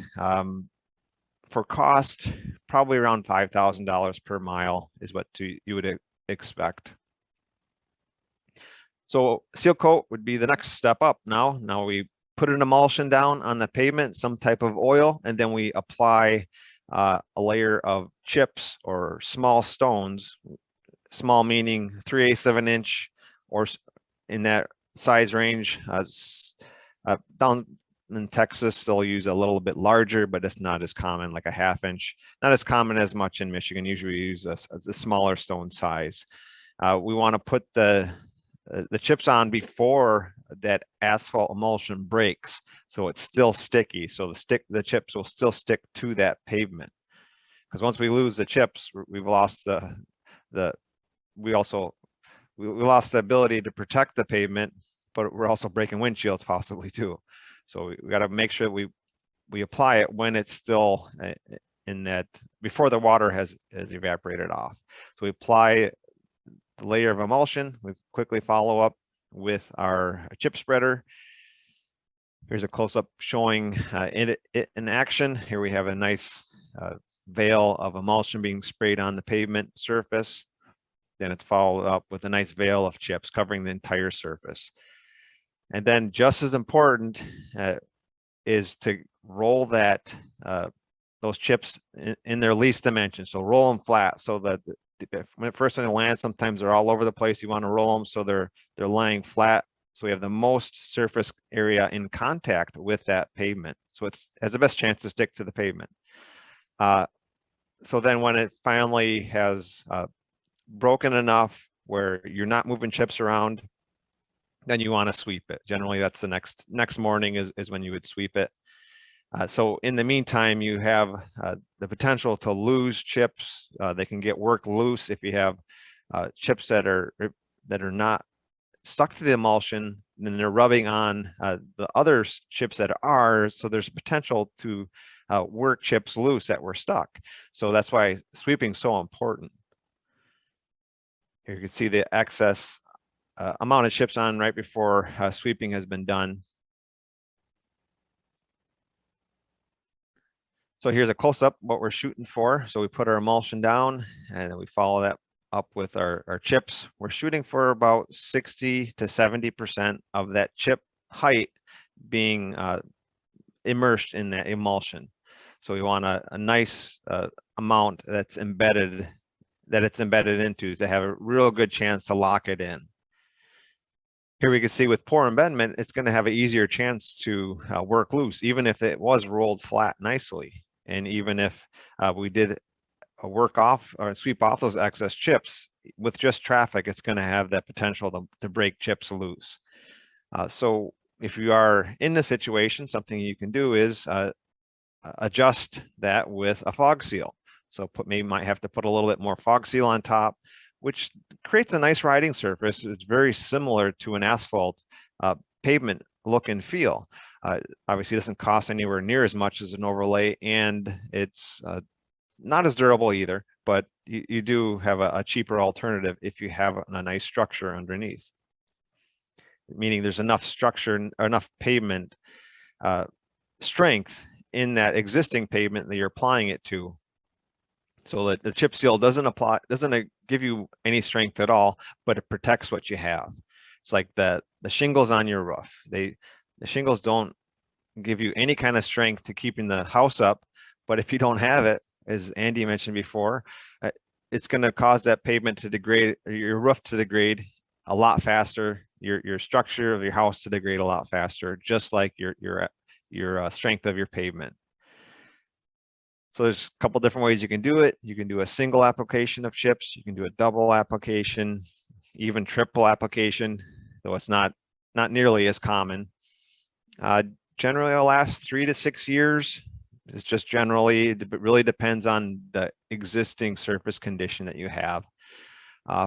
For cost, probably around $5,000 per mile is what you would expect. So Sealcoat would be the next step up now. Now we put an emulsion down on the pavement, some type of oil, and then we apply a layer of chips or small stones, small meaning 3/8 of an inch or in that size range. Down in Texas, they'll use a little bit larger, but it's not as common, like a 1/2 inch. Not as common as much in Michigan. Usually we use a smaller stone size. We want to put the chips on before that asphalt emulsion breaks, so it's still sticky. So the chips will still stick to that pavement. Because once we lose the chips, we've lost we lost the ability to protect the pavement, but we're also breaking windshields possibly too. So we got to make sure we apply it when it's still in that, before the water has evaporated off. So we apply the layer of emulsion. We quickly follow up with our chip spreader. Here's a close-up showing it in action. Here we have a nice veil of emulsion being sprayed on the pavement surface. Then it's followed up with a nice veil of chips covering the entire surface. And then just as important is to roll those chips in their least dimension. So roll them flat so that when they land, sometimes they're all over the place. You want to roll them so they're lying flat. So we have the most surface area in contact with that pavement. So it has the best chance to stick to the pavement. So then when it finally has broken enough where you're not moving chips around, then you want to sweep it. Generally, that's the next morning is when you would sweep it. So in the meantime, you have the potential to lose chips. They can get worked loose if you have chips that are not stuck to the emulsion, and then they're rubbing on the other chips that are. So there's potential to work chips loose that were stuck. So that's why sweeping is so important. Here you can see the excess amount of chips on right before sweeping has been done. So here's a close-up what we're shooting for. So we put our emulsion down and then we follow that up with our chips. We're shooting for about 60 to 70% of that chip height being immersed in that emulsion. So we want a nice amount that's embedded, into to have a real good chance to lock it in. Here we can see with pour embedment, it's going to have an easier chance to work loose, even if it was rolled flat nicely. And even if we did work off or sweep off those excess chips. With just traffic, it's going to have that potential to break chips loose. So if you are in the situation, something you can do is adjust that with a fog seal. So maybe might have to put a little bit more fog seal on top, which creates a nice riding surface. It's very similar to an asphalt pavement look and feel. Obviously, it doesn't cost anywhere near as much as an overlay, and it's not as durable either, but you do have a cheaper alternative if you have a nice structure underneath. Meaning there's enough structure or enough pavement strength in that existing pavement that you're applying it to, so that the chip seal doesn't give you any strength at all, but it protects what you have. It's like the shingles on your roof. The shingles don't give you any kind of strength to keeping the house up, but if you don't have it, as Andy mentioned before, it's going to cause that pavement to degrade, or your roof to degrade a lot faster, your structure of your house to degrade a lot faster, just like your strength of your pavement. So there's a couple different ways you can do it. You can do a single application of chips. You can do a double application, even triple application, though it's not nearly as common. Generally, it'll last 3 to 6 years. It's just generally, it really depends on the existing surface condition that you have.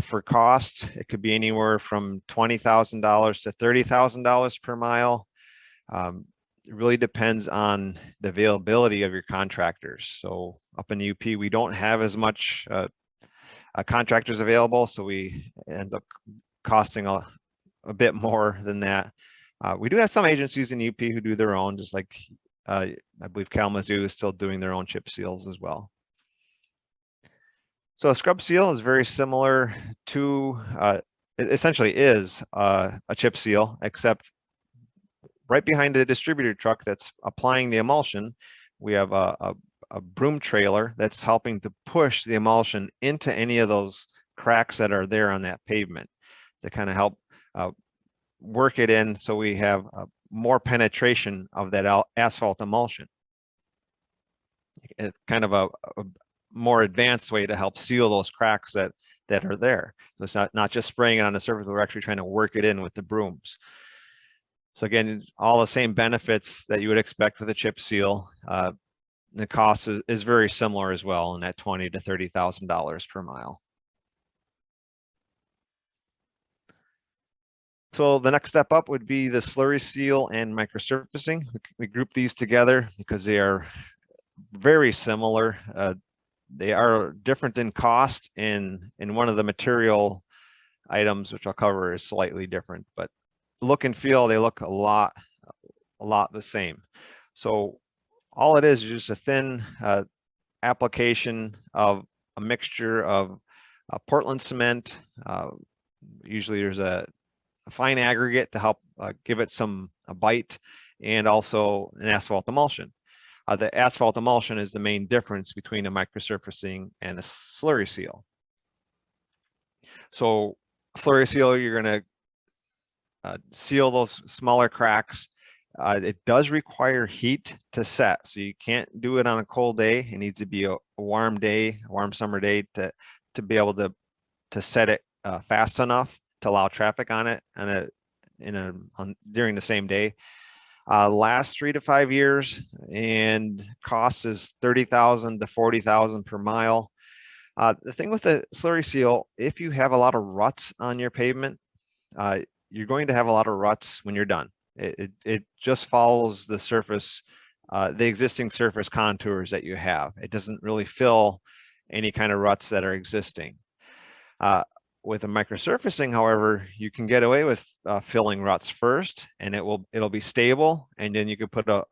For cost, it could be anywhere from $20,000 to $30,000 per mile. It really depends on the availability of your contractors. So up in the UP, we don't have as much contractors available, so it ends up costing a bit more than that. We do have some agencies in UP who do their own, just like I believe Kalamazoo is still doing their own chip seals as well. So a scrub seal is very similar to, it essentially is a chip seal, except right behind the distributor truck that's applying the emulsion, we have a broom trailer that's helping to push the emulsion into any of those cracks that are there on that pavement to kind of help work it in, so we have more penetration of that asphalt emulsion. It's kind of a more advanced way to help seal those cracks that are there. So it's not just spraying it on the surface, but we're actually trying to work it in with the brooms. So again, all the same benefits that you would expect with a chip seal. The cost is very similar as well, in that $20,000 to $30,000 per mile. So the next step up would be the slurry seal and microsurfacing. We group these together because they are very similar. They are different in cost, and one of the material items, which I'll cover, is slightly different, but look and feel, they look a lot the same. So all it is just a thin application of a mixture of Portland cement. Usually there's a fine aggregate to help give it a bite, and also an asphalt emulsion. The asphalt emulsion is the main difference between a microsurfacing and a slurry seal. So slurry seal, you're going to seal those smaller cracks. It does require heat to set, so you can't do it on a cold day. It needs to be a warm day, a warm summer day to be able to set it fast enough to allow traffic on it during the same day. Last 3 to 5 years, and cost is $30,000 to $40,000 per mile. The thing with the slurry seal, if you have a lot of ruts on your pavement, you're going to have a lot of ruts when you're done. It just follows the surface, the existing surface contours that you have. It doesn't really fill any kind of ruts that are existing. With a microsurfacing, however, you can get away with filling ruts first, and it'll be stable, and then you can put a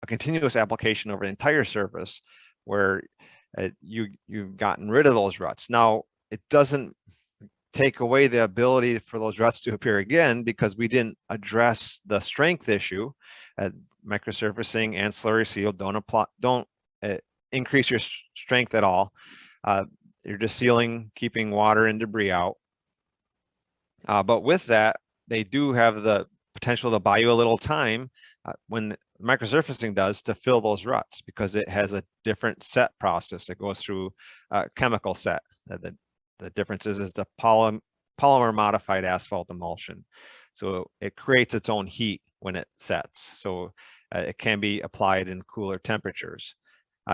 continuous application over the entire surface where you've gotten rid of those ruts. Now, it doesn't take away the ability for those ruts to appear again, because we didn't address the strength issue. Microsurfacing and slurry seal don't increase your strength at all. You're just sealing, keeping water and debris out. But with that, they do have the potential to buy you a little time when microsurfacing does to fill those ruts, because it has a different set process. It goes through chemical set. The difference is the polymer modified asphalt emulsion. So it creates its own heat when it sets. So it can be applied in cooler temperatures.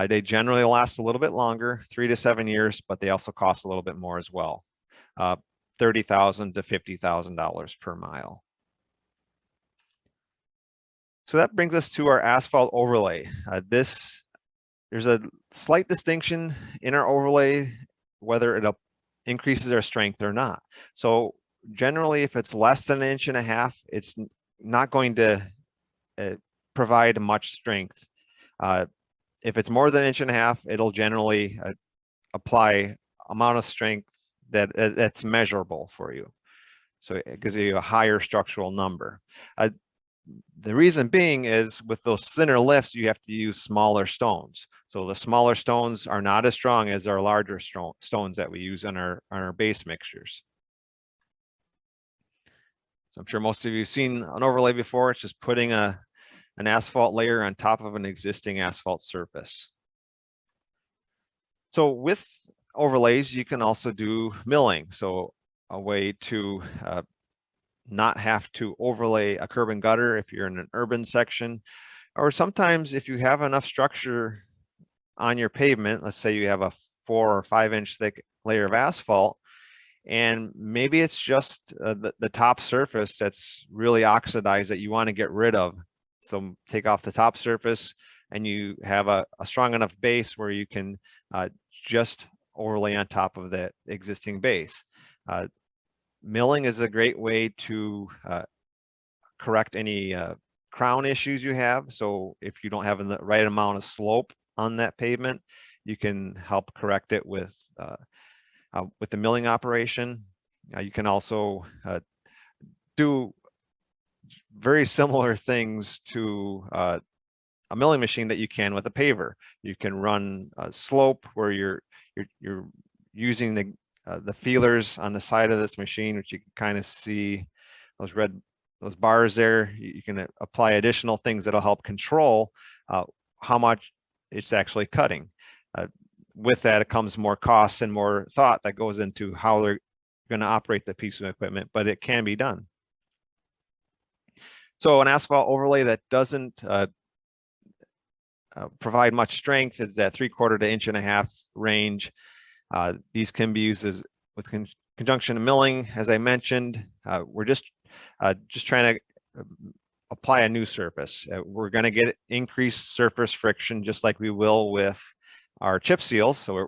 They generally last a little bit longer, 3 to 7 years, but they also cost a little bit more as well. $30,000 to $50,000 per mile. So that brings us to our asphalt overlay. There's a slight distinction in our overlay, whether it increases our strength or not. So generally, if it's less than 1.5 inches, it's not going to provide much strength. If it's more than 1.5 inches, it'll generally apply amount of strength that's measurable for you. So it gives you a higher structural number. The reason being is with those thinner lifts, you have to use smaller stones. So the smaller stones are not as strong as our larger stones that we use on our base mixtures. So I'm sure most of you have seen an overlay before. It's just putting an asphalt layer on top of an existing asphalt surface. So with overlays, you can also do milling. So a way to not have to overlay a curb and gutter if you're in an urban section, or sometimes if you have enough structure on your pavement, let's say you have a 4 or 5 inch thick layer of asphalt, and maybe it's just the top surface that's really oxidized that you want to get rid of. So take off the top surface and you have a strong enough base where you can just overlay on top of that existing base. Milling is a great way to correct any crown issues you have. So if you don't have the right amount of slope on that pavement, you can help correct it with the milling operation. You can also do very similar things to a milling machine that you can with a paver. You can run a slope where you're using the feelers on the side of this machine, which you can kind of see those bars there. You can apply additional things that'll help control how much it's actually cutting. With that, it comes more costs and more thought that goes into how they're going to operate the piece of equipment, but it can be done. So an asphalt overlay that doesn't provide much strength is that 3/4 to 1.5 inch range. These can be used with conjunction of milling. As I mentioned, we're just trying to apply a new surface. We're going to get increased surface friction just like we will with our chip seals. So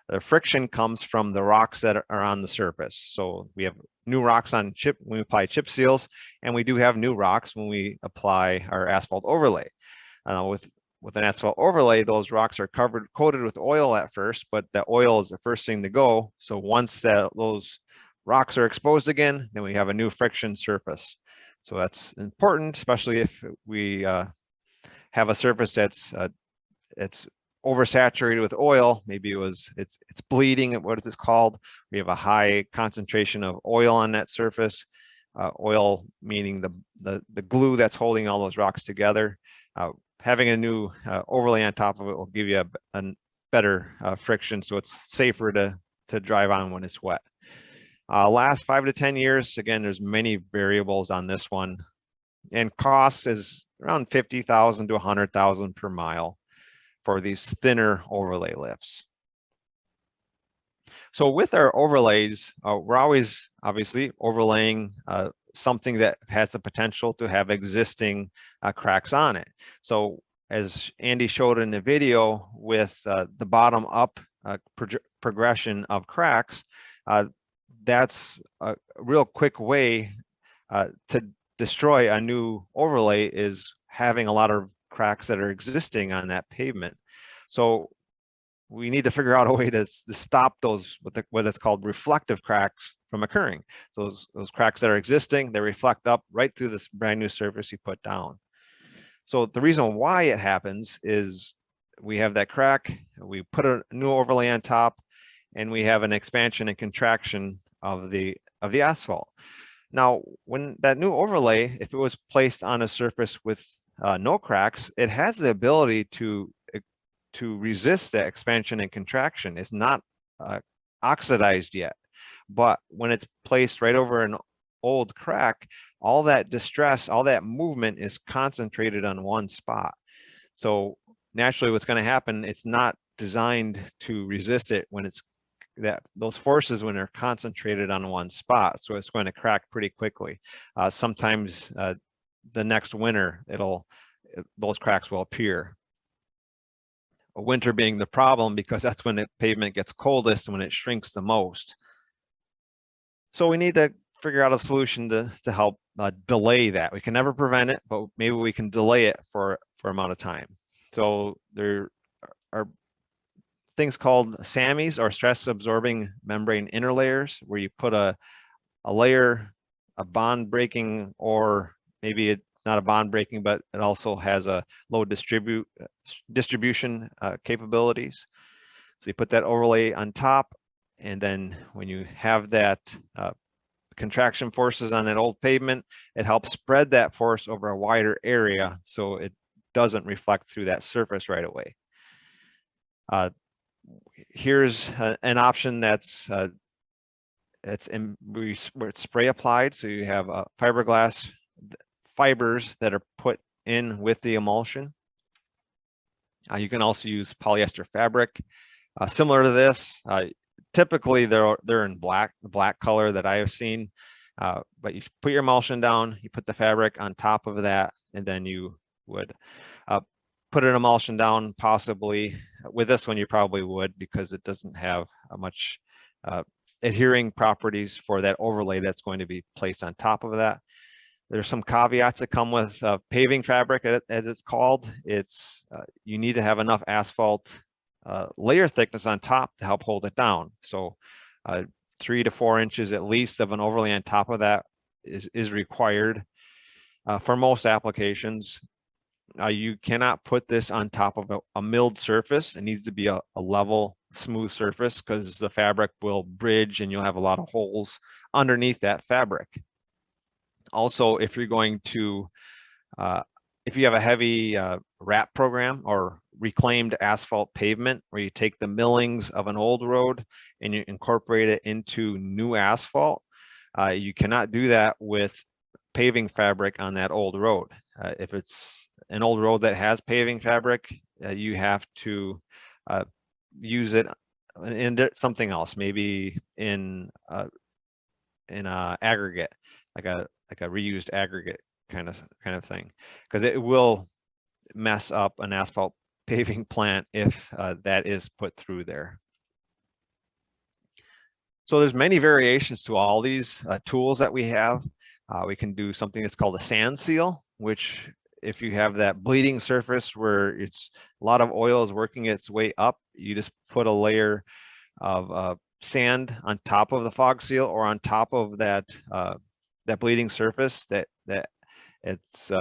the friction comes from the rocks that are on the surface. So we have new rocks on chip when we apply chip seals, and we do have new rocks when we apply our asphalt overlay. With an asphalt overlay, those rocks are coated with oil at first, but the oil is the first thing to go. So once those rocks are exposed again, then we have a new friction surface. So that's important, especially if we have a surface that's it's oversaturated with oil. Maybe it's bleeding, what is this called? We have a high concentration of oil on that surface. Oil meaning the glue that's holding all those rocks together. Having a new overlay on top of it will give you a better friction, so it's safer to drive on when it's wet. Last 5 to 10 years, again, there's many variables on this one, and cost is around $50,000 to $100,000 per mile for these thinner overlay lifts. So with our overlays, we're always obviously overlaying something that has the potential to have existing cracks on it. So as Andy showed in the video with the bottom up progression of cracks, that's a real quick way to destroy a new overlay is having a lot of cracks that are existing on that pavement. So we need to figure out a way to stop those what is called reflective cracks from occurring. So those cracks that are existing, they reflect up right through this brand new surface you put down. So the reason why it happens is we have that crack, we put a new overlay on top, and we have an expansion and contraction of the asphalt. Now, when that new overlay, if it was placed on a surface with no cracks, it has the ability to resist that expansion and contraction. It's not oxidized yet, but when it's placed right over an old crack, all that distress, all that movement is concentrated on one spot. So naturally what's going to happen, it's not designed to resist it when it's those forces when they're concentrated on one spot. So it's going to crack pretty quickly. Sometimes the next winter, those cracks will appear. Winter being the problem because that's when the pavement gets coldest and when it shrinks the most. So we need to figure out a solution to help delay that. We can never prevent it, but maybe we can delay it for amount of time. So there are things called SAMEs, or stress absorbing membrane interlayers, where you put a layer, a bond breaking, or maybe not a bond breaking, but it also has a low distribution capabilities. So you put that overlay on top, and then when you have that contraction forces on that old pavement, it helps spread that force over a wider area so it doesn't reflect through that surface right away. Here's an option that's where it's spray applied. So you have fiberglass fibers that are put in with the emulsion. You can also use polyester fabric similar to this. Typically they're in black, the black color that I have seen, but you put your emulsion down, you put the fabric on top of that, and then you would put an emulsion down. Possibly with this one you probably would, because it doesn't have much adhering properties for that overlay that's going to be placed on top of that. There's some caveats that come with paving fabric, as it's called. It's you need to have enough asphalt layer thickness on top to help hold it down. So 3 to 4 inches at least of an overlay on top of that is required for most applications. You cannot put this on top of a milled surface. It needs to be a level, smooth surface, because the fabric will bridge and you'll have a lot of holes underneath that fabric. Also, if you're going to, if you have a heavy wrap program or reclaimed asphalt pavement, where you take the millings of an old road and you incorporate it into new asphalt, you cannot do that with paving fabric on that old road. If it's an old road that has paving fabric, you have to use it in something else, maybe in aggregate, like a reused aggregate kind of thing, because it will mess up an asphalt paving plant if that is put through there. So there's many variations to all these tools that we have. We can do something that's called a sand seal, which if you have that bleeding surface where it's a lot of oil is working its way up, you just put a layer of sand on top of the fog seal, or on top of that that bleeding surface that it's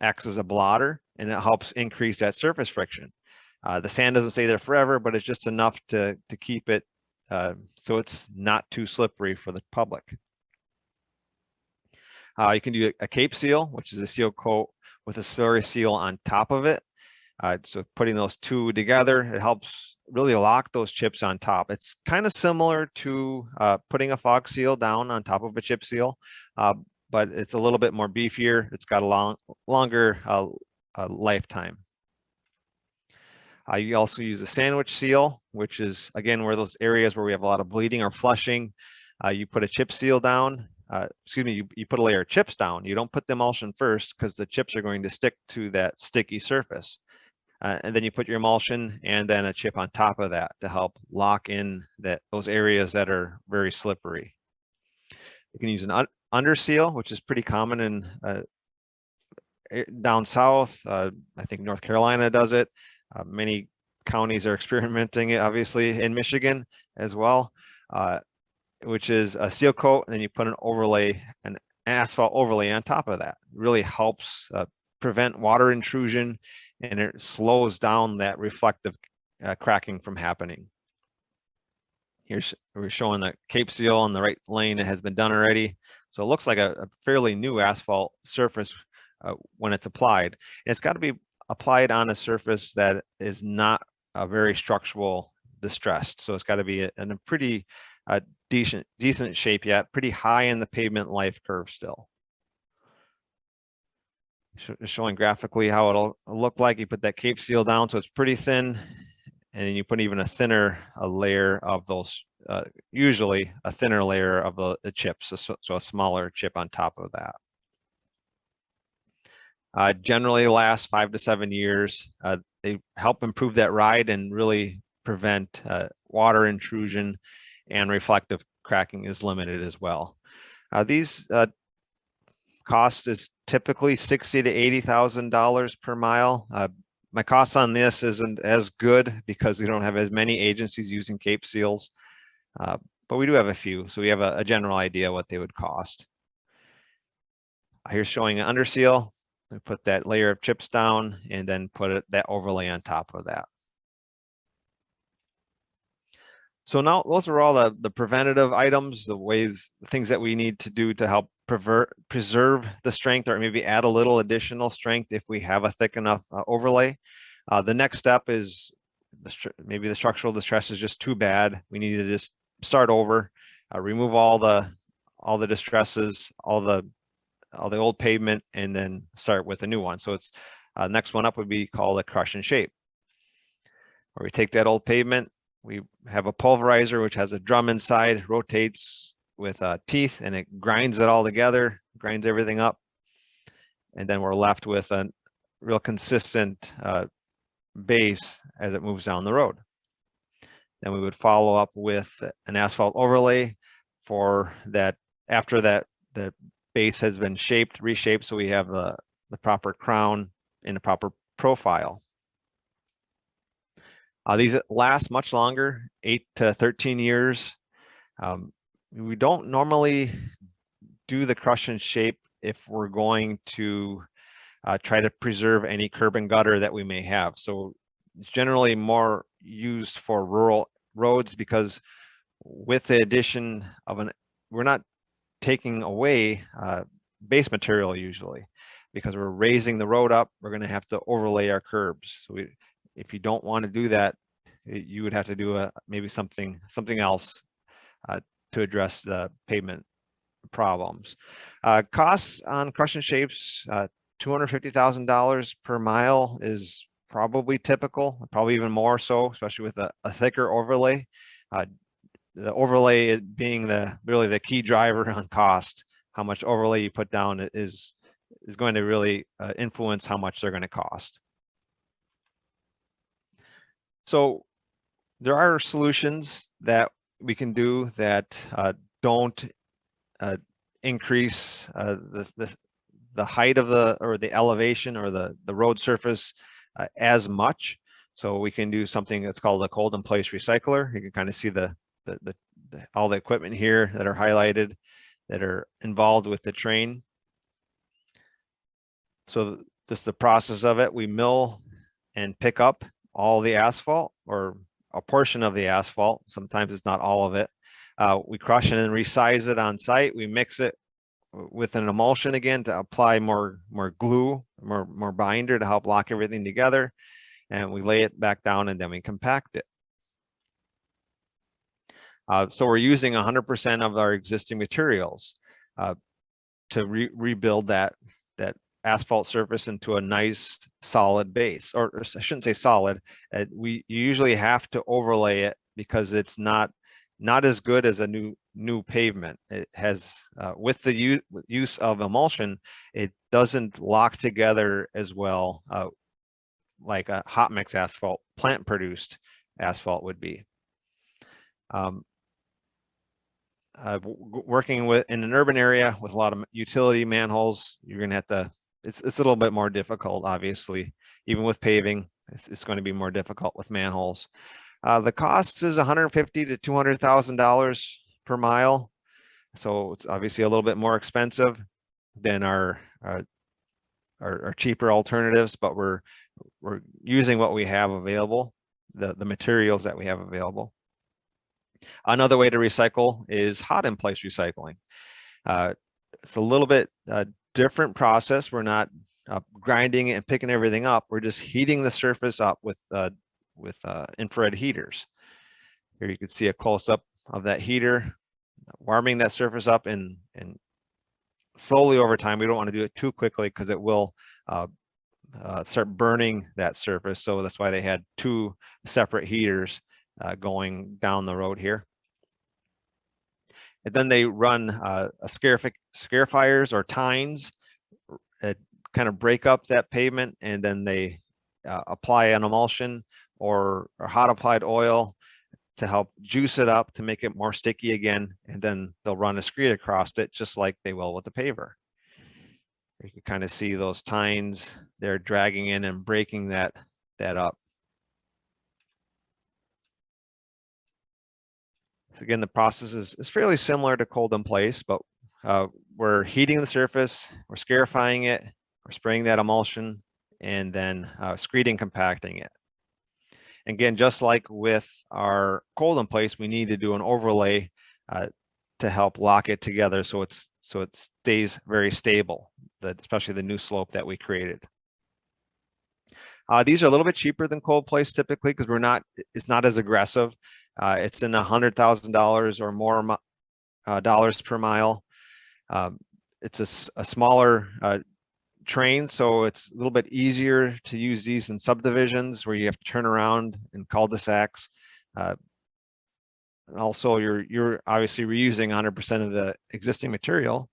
acts as a blotter, and it helps increase that surface friction. The sand doesn't stay there forever, but it's just enough to keep it so it's not too slippery for the public. You can do a cape seal, which is a seal coat with a slurry seal on top of it. So putting those two together, it helps really lock those chips on top. It's kind of similar to putting a fog seal down on top of a chip seal, but it's a little bit more beefier. It's got a longer lifetime. You also use a sandwich seal, which is, again, where those areas where we have a lot of bleeding or flushing, you put a chip seal down. Excuse me, you put a layer of chips down. You don't put the emulsion first, because the chips are going to stick to that sticky surface. And then you put your emulsion and then a chip on top of that to help lock in those areas that are very slippery. You can use an under seal, which is pretty common in down south. I think North Carolina does it. Many counties are experimenting it, obviously, in Michigan as well, which is a seal coat, and then you put an overlay, an asphalt overlay on top of that. It really helps prevent water intrusion, and it slows down that reflective cracking from happening. We're showing the cape seal on the right lane. It has been done already. So it looks like a fairly new asphalt surface when it's applied. And it's got to be applied on a surface that is not very structural distressed. So it's got to be in a pretty decent shape yet, pretty high in the pavement life curve still. Showing graphically how it'll look like. You put that cape seal down so it's pretty thin, and then you put even a thinner layer of those, usually a thinner layer of the chips, so a smaller chip on top of that. Generally last 5 to 7 years. They help improve that ride and really prevent water intrusion, and reflective cracking is limited as well. These cost is typically $60,000 to $80,000 per mile. My cost on this isn't as good because we don't have as many agencies using cape seals, but we do have a few, so we have a general idea what they would cost. Here's showing an under seal. We put that layer of chips down and then put that overlay on top of that. So now those are all the preventative items, the things that we need to do to help preserve the strength, or maybe add a little additional strength if we have a thick enough overlay. The next step is maybe the structural distress is just too bad. We need to just start over, remove all the distresses, all the old pavement, and then start with a new one. So it's next one up would be called a crush and shape, where we take that old pavement. We have a pulverizer, which has a drum inside, rotates with teeth, and it grinds it all together, grinds everything up. And then we're left with a real consistent base as it moves down the road. Then we would follow up with an asphalt overlay for that, after that, the base has been reshaped, so we have the proper crown and the proper profile. These last much longer, 8 to 13 years. We don't normally do the crush and shape if we're going to try to preserve any curb and gutter that we may have. So it's generally more used for rural roads, because with the addition of we're not taking away base material usually, because we're raising the road up. We're going to have to overlay our curbs. So if you don't want to do that, you would have to do maybe something else to address the pavement problems. Costs on crush and shapes, $250,000 per mile is probably typical, probably even more so, especially with a thicker overlay. The overlay being really the key driver on cost. How much overlay you put down is going to really influence how much they're going to cost. So there are solutions that we can do that don't increase the height of the elevation or the road surface as much. So we can do something that's called a cold in place recycler. You can kind of see all the equipment here that are highlighted that are involved with the train. So just the process of it, we mill and pick up all the asphalt, or a portion of the asphalt. Sometimes it's not all of it. We crush it and resize it on site. We mix it with an emulsion again to apply more glue, more binder to help lock everything together. And we lay it back down, and then we compact it. So we're using 100% of our existing materials to rebuild that asphalt surface into a nice solid base, or I shouldn't say solid. We usually have to overlay it because it's not as good as a new pavement. It has with the use of emulsion, it doesn't lock together as well like a hot mix asphalt, plant produced asphalt would be. Working in an urban area with a lot of utility manholes, you're going to have to, it's a little bit more difficult, obviously. Even with paving, it's going to be more difficult with manholes. The cost is $150,000 to $200,000 per mile. So it's obviously a little bit more expensive than our cheaper alternatives, but we're using what we have available, the materials that we have available. Another way to recycle is hot in place recycling. it's a little bit different process. We're not grinding it and picking everything up. We're just heating the surface up with infrared heaters. Here you can see a close-up of that heater, warming that surface up, and slowly over time. We don't want to do it too quickly because it will start burning that surface. So that's why they had two separate heaters going down the road here. And then they run scarifiers or tines, kind of break up that pavement, and then they apply an emulsion or hot applied oil to help juice it up to make it more sticky again, and then they'll run a screed across it just like they will with the paver. You can kind of see those tines, they're dragging in and breaking that up. So again, the process is fairly similar to cold in place, but we're heating the surface, we're scarifying it, we're spraying that emulsion, and then screeding, compacting it. Again, just like with our cold in place, we need to do an overlay to help lock it together so it stays very stable, especially the new slope that we created. These are a little bit cheaper than cold place typically because it's not as aggressive. It's in $100,000 or more dollars per mile. It's a smaller train, so it's a little bit easier to use these in subdivisions where you have to turn around in cul-de-sacs. Also, you're obviously reusing 100% of the existing material,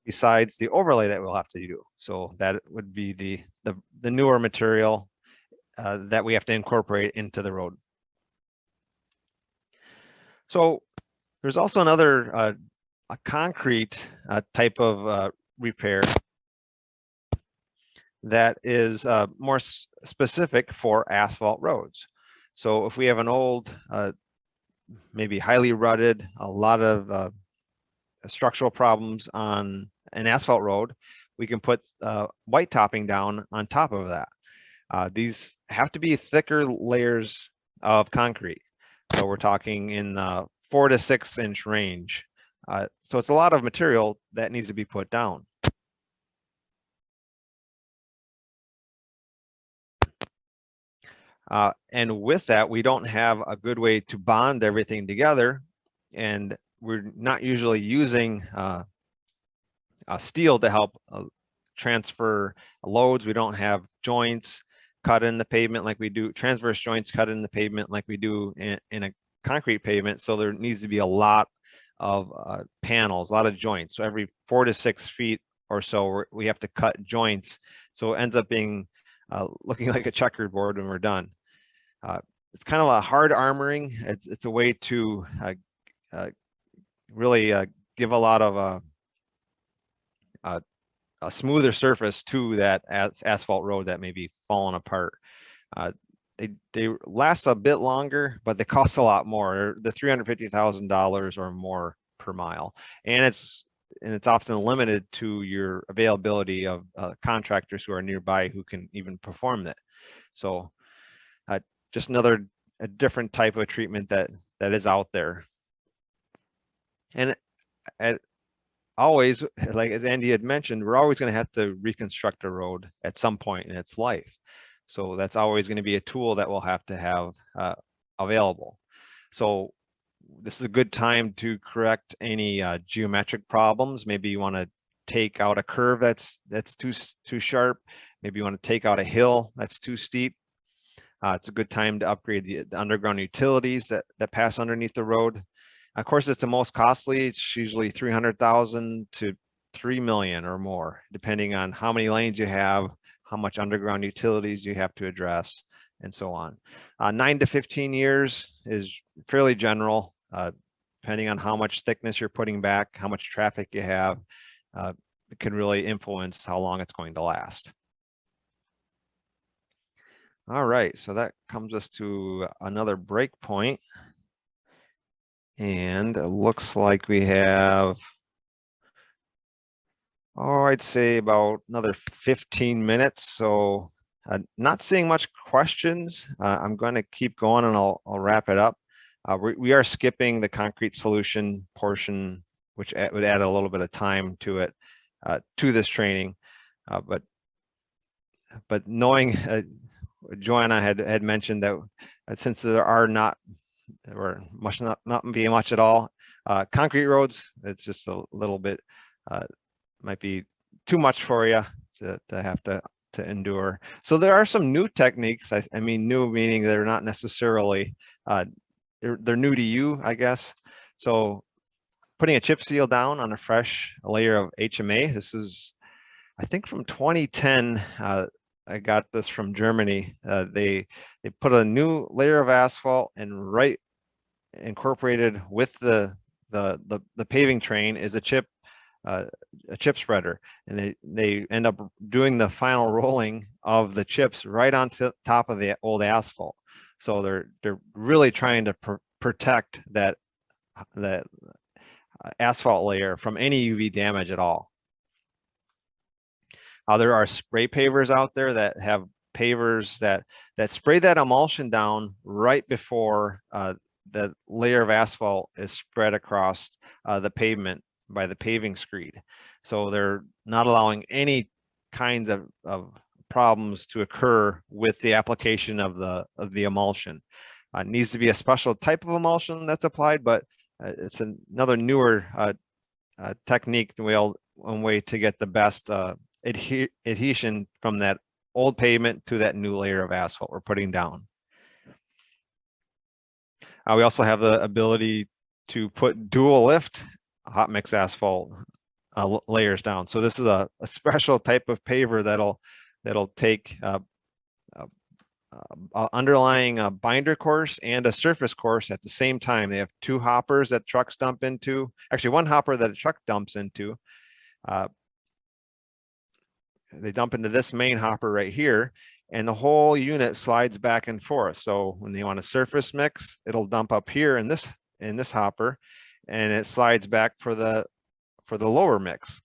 besides the overlay that we'll have to do. So that would be the newer material that we have to incorporate into the road. So there's also another a concrete type of repair that is more specific for asphalt roads. So if we have an old, maybe highly rutted, a lot of structural problems on an asphalt road, we can put white topping down on top of that. These have to be thicker layers of concrete. So we're talking in the 4 to 6 inch range. So it's a lot of material that needs to be put down. And with that, we don't have a good way to bond everything together, and we're not usually using steel to help transfer loads. We don't have joints cut in the pavement like we do, transverse joints cut in the pavement like we do in a concrete pavement. So there needs to be a lot of panels, a lot of joints. So every 4 to 6 feet or so, we have to cut joints. So it ends up being looking like a checkerboard when we're done. It's kind of a hard armoring. It's a way to really give a lot of a smoother surface to that asphalt road that may be falling apart. They last a bit longer, but they cost a lot more. They're $350,000 or more per mile, and it's often limited to your availability of contractors who are nearby who can even perform that. So just a different type of treatment that is out there. And always, like as Andy had mentioned, we're always going to have to reconstruct a road at some point in its life. So that's always going to be a tool that we'll have to have available. So this is a good time to correct any geometric problems. Maybe you want to take out a curve that's too sharp. Maybe you want to take out a hill that's too steep. It's a good time to upgrade the underground utilities that pass underneath the road. Of course, it's the most costly. It's usually $300,000 to $3 million or more, depending on how many lanes you have, how much underground utilities you have to address, and so on. 9 to 15 years is fairly general, depending on how much thickness you're putting back, how much traffic you have. It can really influence how long it's going to last. All right, so that comes us to another break point. And it looks like we have, I'd say about another 15 minutes. So not seeing much questions. I'm going to keep going and I'll wrap it up. We are skipping the concrete solution portion, which would add a little bit of time to it, to this training. But knowing, Joanna had mentioned that since there are not being much at all, concrete roads, it's just a little bit, might be too much for you to have to endure. So there are some new techniques. I mean, new meaning they're not necessarily, they're new to you, I guess. So putting a chip seal down on a fresh layer of HMA. This is, I think, from 2010. I got this from Germany. They put a new layer of asphalt, and right incorporated with the paving train is a chip spreader, and they end up doing the final rolling of the chips right on top of the old asphalt. So they're really trying to protect that asphalt layer from any UV damage at all. There are spray pavers out there that have pavers that spray that emulsion down right before the layer of asphalt is spread across the pavement by the paving screed. So they're not allowing any kinds of problems to occur with the application of the emulsion. It needs to be a special type of emulsion that's applied, but it's another newer technique, one way to get the best adhesion from that old pavement to that new layer of asphalt we're putting down. We also have the ability to put dual lift hot mix asphalt layers down. So this is a special type of paver that'll take underlying a binder course and a surface course at the same time. They have two hoppers that trucks dump into, actually one hopper that a truck dumps into. They dump into this main hopper right here, and the whole unit slides back and forth. So when they want a surface mix, it'll dump up here in this hopper, and it slides back for the lower mix.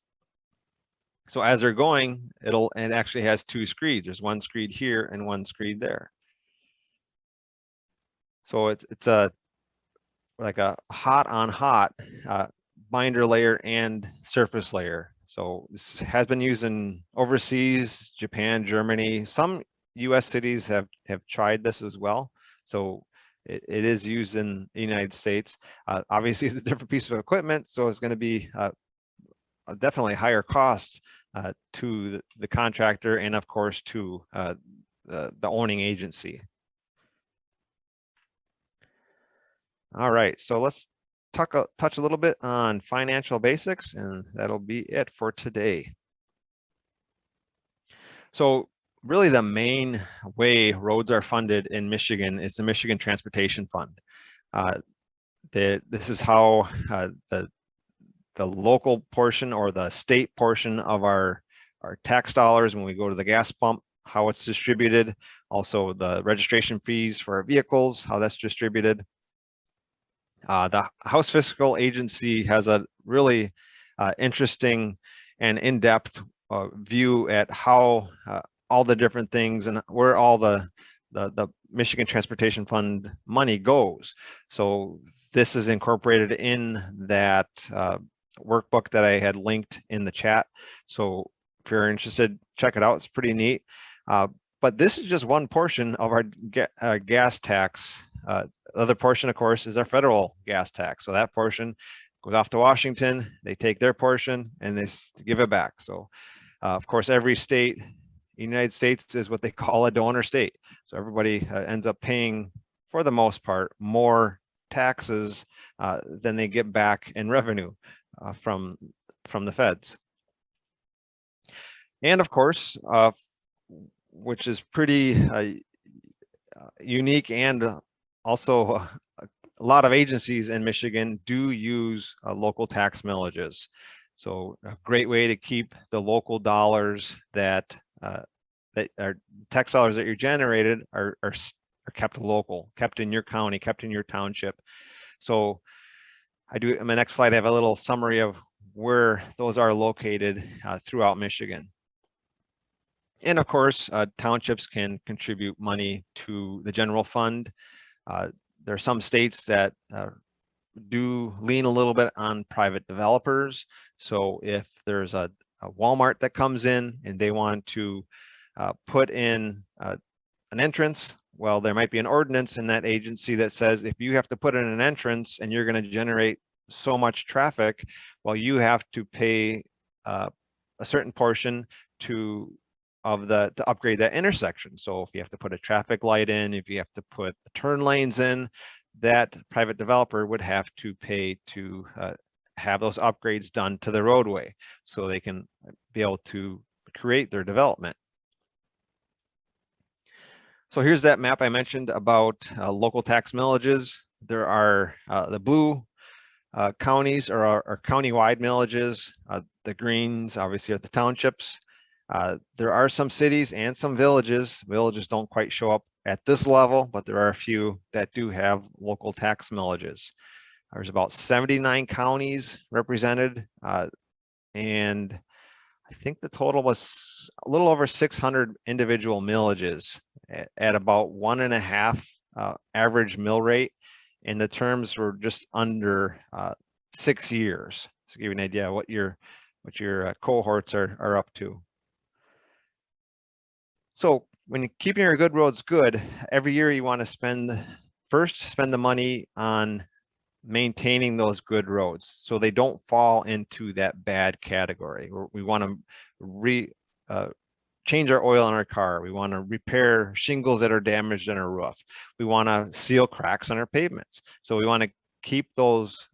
So as they're going, it actually has two screeds. There's one screed here and one screed there. So it's like a hot on hot binder layer and surface layer. So this has been used in overseas, Japan, Germany. Some US cities have tried this as well. So it is used in the United States. Obviously it's a different piece of equipment, so it's going to be definitely higher costs to the contractor, and of course to the owning agency. All right, so let's touch a little bit on financial basics, and that'll be it for today. So really the main way roads are funded in Michigan is the Michigan Transportation Fund. This is how the local portion or the state portion of our tax dollars when we go to the gas pump, how it's distributed, also the registration fees for our vehicles, how that's distributed. The House Fiscal Agency has a really interesting and in-depth view at how all the different things and where all the Michigan Transportation Fund money goes. So this is incorporated in that workbook that I had linked in the chat. So if you're interested, check it out. It's pretty neat. But this is just one portion of our gas tax. The other portion, of course, is our federal gas tax. So that portion goes off to Washington. They take their portion and they give it back. So, of course, every state, United States is what they call a donor state. So everybody ends up paying, for the most part, more taxes than they get back in revenue from the feds. And of course, which is pretty unique, and also a lot of agencies in Michigan do use local tax millages. So a great way to keep the local dollars that are tax dollars that you're generated are kept local, kept in your county, kept in your township. So I do, in my next slide, I have a little summary of where those are located throughout Michigan. And of course, townships can contribute money to the general fund. there are some states that do lean a little bit on private developers. So if there's a Walmart that comes in and they want to put in an entrance, well, there might be an ordinance in that agency that says if you have to put in an entrance and you're going to generate so much traffic, well, you have to pay a certain portion to upgrade that intersection. So if you have to put a traffic light in, if you have to put turn lanes in, that private developer would have to pay to have those upgrades done to the roadway so they can be able to create their development. So here's that map I mentioned about local tax millages. There are the blue counties or our county-wide millages. The greens obviously are the townships. There are some cities and some villages. Villages don't quite show up at this level, but there are a few that do have local tax millages. There's about 79 counties represented, and I think the total was a little over 600 individual millages at about 1.5 average mill rate, and the terms were just under 6 years. To give you an idea what your cohorts are up to. So when keeping your good roads good, every year you want to spend the money on maintaining those good roads so they don't fall into that bad category. We want to change our oil in our car. We want to repair shingles that are damaged in our roof. We want to seal cracks on our pavements. So we want to keep those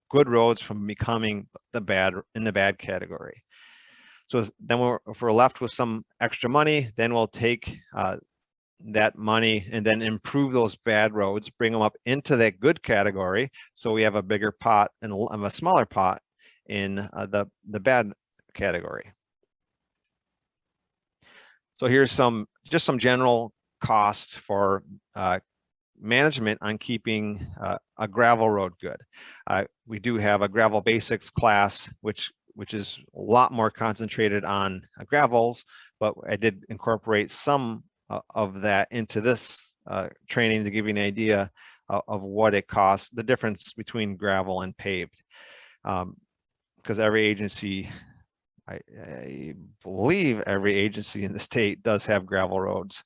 good roads from becoming the bad category. So then if we're left with some extra money, then we'll take that money and then improve those bad roads, bring them up into that good category. So we have a bigger pot and a smaller pot in the bad category. So here's just some general costs for management on keeping a gravel road good. We do have a gravel basics class, which is a lot more concentrated on gravels, but I did incorporate some of that into this training to give you an idea of what it costs, the difference between gravel and paved. Because every agency, I believe every agency in the state does have gravel roads.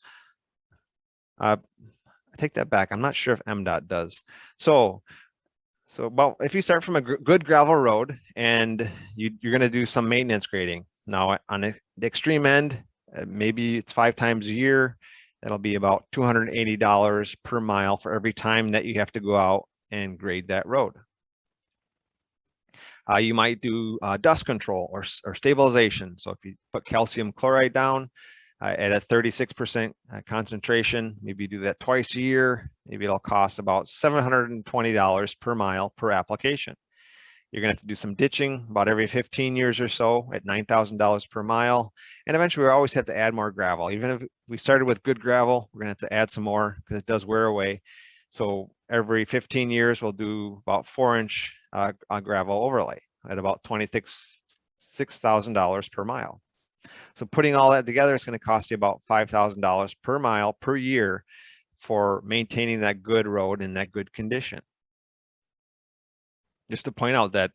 I take that back. I'm not sure if MDOT does. So well, if you start from a good gravel road and you're going to do some maintenance grading. Now on the extreme end, maybe it's 5 times a year. That'll be about $280 per mile for every time that you have to go out and grade that road. You might do dust control or stabilization. So if you put calcium chloride down at a 36% concentration, maybe you do that twice a year. Maybe it'll cost about $720 per mile per application. You're going to have to do some ditching about every 15 years or so at $9,000 per mile. And eventually we always have to add more gravel. Even if we started with good gravel, we're going to have to add some more because it does wear away. So every 15 years, we'll do about 4-inch gravel overlay at about $26,000 per mile. So putting all that together, it's going to cost you about $5,000 per mile per year for maintaining that good road in that good condition. Just to point out that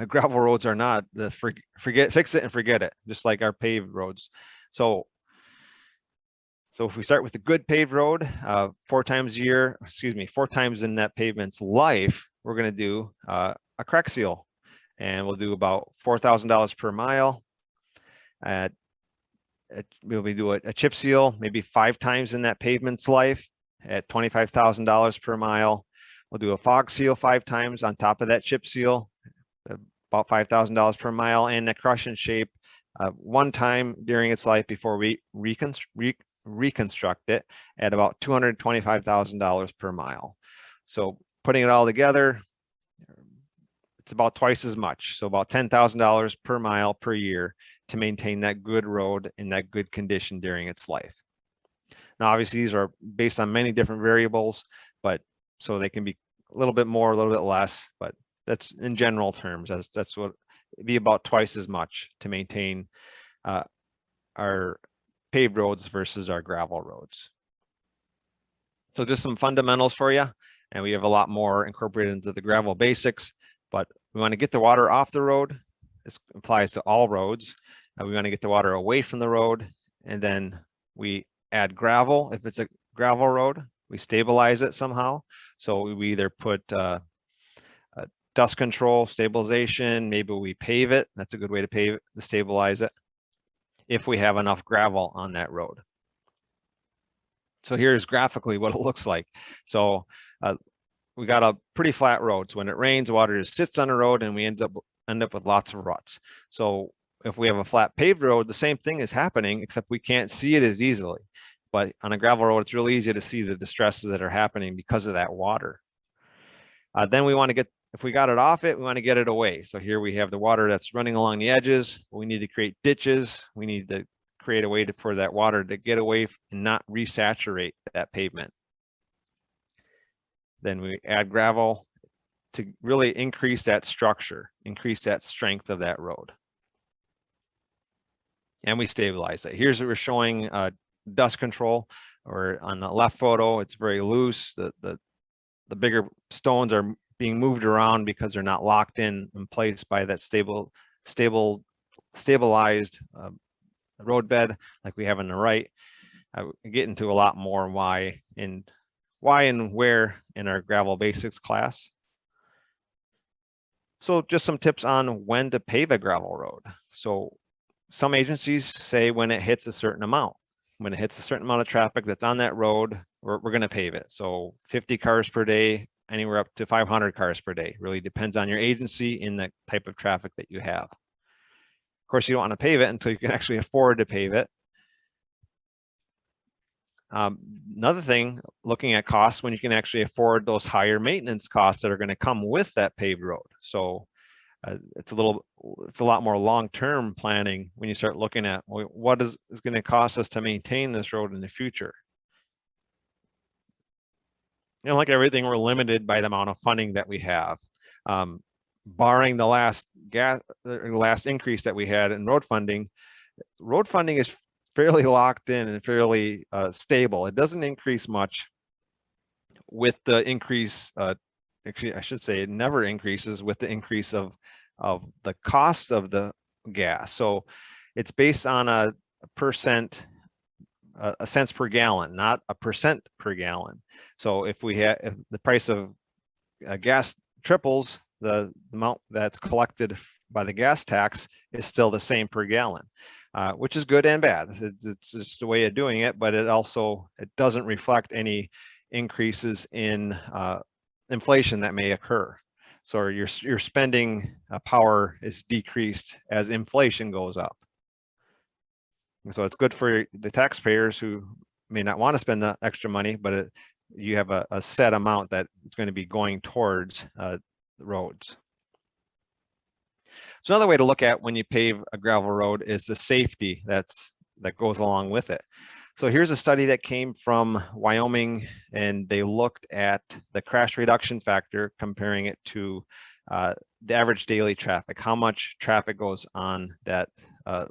gravel roads are not the fix it and forget it, just like our paved roads. So if we start with the good paved road, 4 times a year, 4 times in that pavement's life, we're going to do a crack seal, and we'll do about $4,000 per mile. We'll do a chip seal, maybe 5 times in that pavement's life at $25,000 per mile. We'll do a fog seal 5 times on top of that chip seal, about $5,000 per mile, and a crush and shape 1 time during its life before we reconstruct it at about $225,000 per mile. So putting it all together, it's about twice as much. So about $10,000 per mile per year to maintain that good road in that good condition during its life. Now, obviously, these are based on many different variables, but so they can be a little bit more, a little bit less, but that's in general terms. That's what it'd be about twice as much to maintain our paved roads versus our gravel roads. So just some fundamentals for you. and we have a lot more incorporated into the gravel basics, but we want to get the water off the road. This applies to all roads. We want to get the water away from the road, and then we add gravel. If it's a gravel road, we stabilize it somehow. So we either put dust control, stabilization, maybe we pave it. That's a good way to pave it, to stabilize it, if we have enough gravel on that road. So here's graphically what it looks like. So we got a pretty flat road. So when it rains, water just sits on the road and we end up with lots of ruts. So if we have a flat paved road, the same thing is happening, except we can't see it as easily. But on a gravel road, it's really easy to see the distresses that are happening because of that water. Then we want to get, if we got it off it, we want to get it away. So here we have the water that's running along the edges. We need to create ditches. We need to create a way for that water to get away and not resaturate that pavement. Then we add gravel to really increase that structure, increase that strength of that road. And we stabilize it. Here's what we're showing dust control, or on the left photo, it's very loose. The bigger stones are being moved around because they're not locked in place by that stabilized road bed like we have on the right. I get into a lot more why and where in our gravel basics class. So just some tips on when to pave a gravel road. So some agencies say when it hits a certain amount. When it hits a certain amount of traffic that's on that road, we're going to pave it. So 50 cars per day, anywhere up to 500 cars per day. Really depends on your agency and the type of traffic that you have. Of course, you don't want to pave it until you can actually afford to pave it. Another thing, looking at costs, when you can actually afford those higher maintenance costs that are going to come with that paved road. So it's a lot more long-term planning when you start looking at, well, what is going to cost us to maintain this road in the future. You know, like everything, we're limited by the amount of funding that we have. Barring the last increase that we had in road funding is fairly locked in and fairly stable. It doesn't increase much with the increase. Actually, I should say it never increases with the increase of the cost of the gas. So it's based on a cents per gallon, not a percent per gallon. So if the price of gas triples, the amount that's collected by the gas tax is still the same per gallon, which is good and bad. It's just a way of doing it, but it doesn't reflect any increases in inflation that may occur. So your spending power is decreased as inflation goes up. So it's good for the taxpayers who may not want to spend the extra money, but you have a set amount that it's going to be going towards the roads. So another way to look at when you pave a gravel road is the safety that goes along with it. So here's a study that came from Wyoming, and they looked at the crash reduction factor, comparing it to the average daily traffic, how much traffic goes on that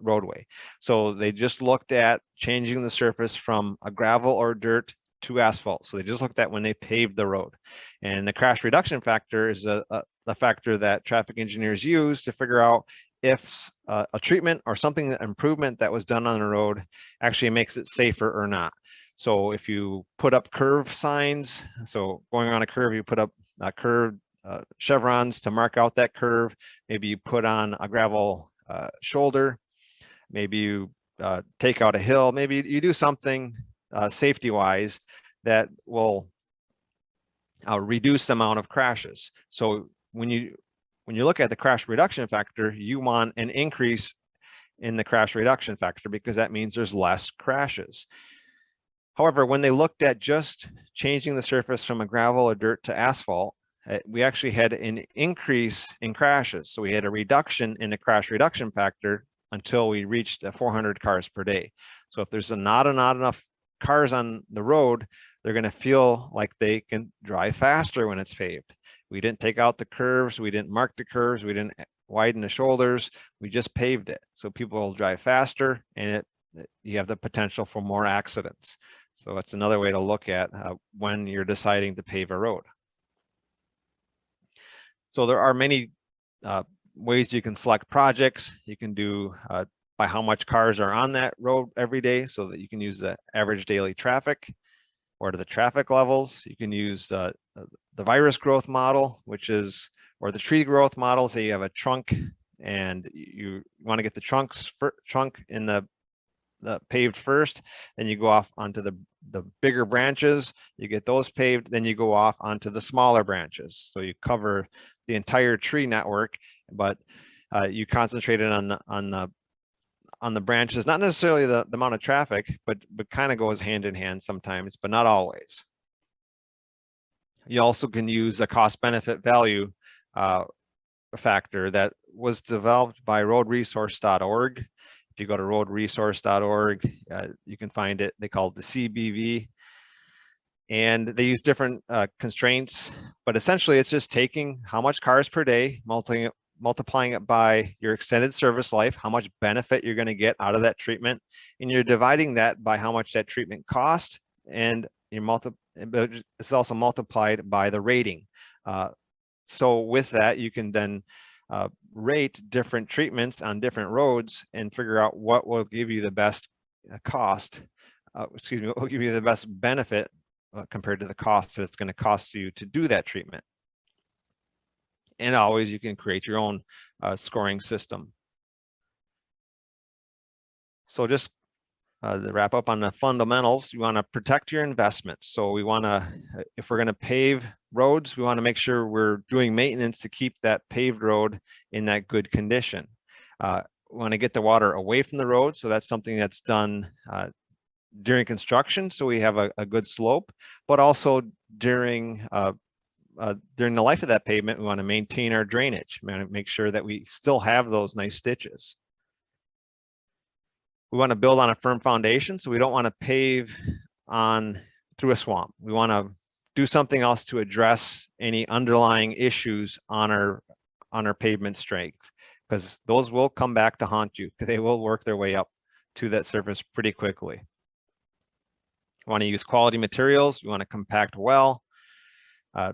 roadway. So they just looked at changing the surface from a gravel or dirt to asphalt. So they just looked at when they paved the road. And the crash reduction factor is a factor that traffic engineers use to figure out if a treatment or something, improvement that was done on the road actually makes it safer or not. So if you put up curve signs, so going on a curve, you put up curved chevrons to mark out that curve. Maybe you put on a gravel shoulder. Maybe you take out a hill. Maybe you do something safety-wise that will reduce the amount of crashes. So when you look at the crash reduction factor, you want an increase in the crash reduction factor because that means there's less crashes. However, when they looked at just changing the surface from a gravel or dirt to asphalt, we actually had an increase in crashes. So we had a reduction in the crash reduction factor until we reached 400 cars per day. So if there's not enough cars on the road, they're going to feel like they can drive faster when it's paved. We didn't take out the curves. We didn't mark the curves. We didn't widen the shoulders. We just paved it. So people will drive faster, and you have the potential for more accidents. So that's another way to look at when you're deciding to pave a road. So there are many ways you can select projects. You can do by how much cars are on that road every day, so that you can use the average daily traffic or the traffic levels. You can use the virus growth model, which is, or the tree growth model. Say you have a trunk and you want to get the trunk in the paved first, then you go off onto the bigger branches, you get those paved, then you go off onto the smaller branches. So you cover the entire tree network, but you concentrated on the branches, not necessarily the amount of traffic, but kind of goes hand in hand sometimes, but not always. You also can use a cost benefit value factor that was developed by roadresource.org. If you go to roadresource.org, you can find it. They call it the CBV, and they use different constraints, but essentially it's just taking how much cars per day, multiplying it by your extended service life, how much benefit you're going to get out of that treatment, and you're dividing that by how much that treatment cost, and it's also multiplied by the rating. So with that, you can then rate different treatments on different roads and figure out what will give you the best what will give you the best benefit compared to the cost that it's going to cost you to do that treatment. And always you can create your own scoring system. So just to wrap up on the fundamentals, you want to protect your investments. So we want to, if we're going to pave roads, we want to make sure we're doing maintenance to keep that paved road in that good condition. We want to get the water away from the road. So that's something that's done during construction, so we have a good slope, but also during the life of that pavement, we want to maintain our drainage. We want to make sure that we still have those nice stitches. We want to build on a firm foundation, so we don't want to pave through a swamp. We want to do something else to address any underlying issues on our pavement strength, because those will come back to haunt you. They will work their way up to that surface pretty quickly. We want to use quality materials. We want to compact well. I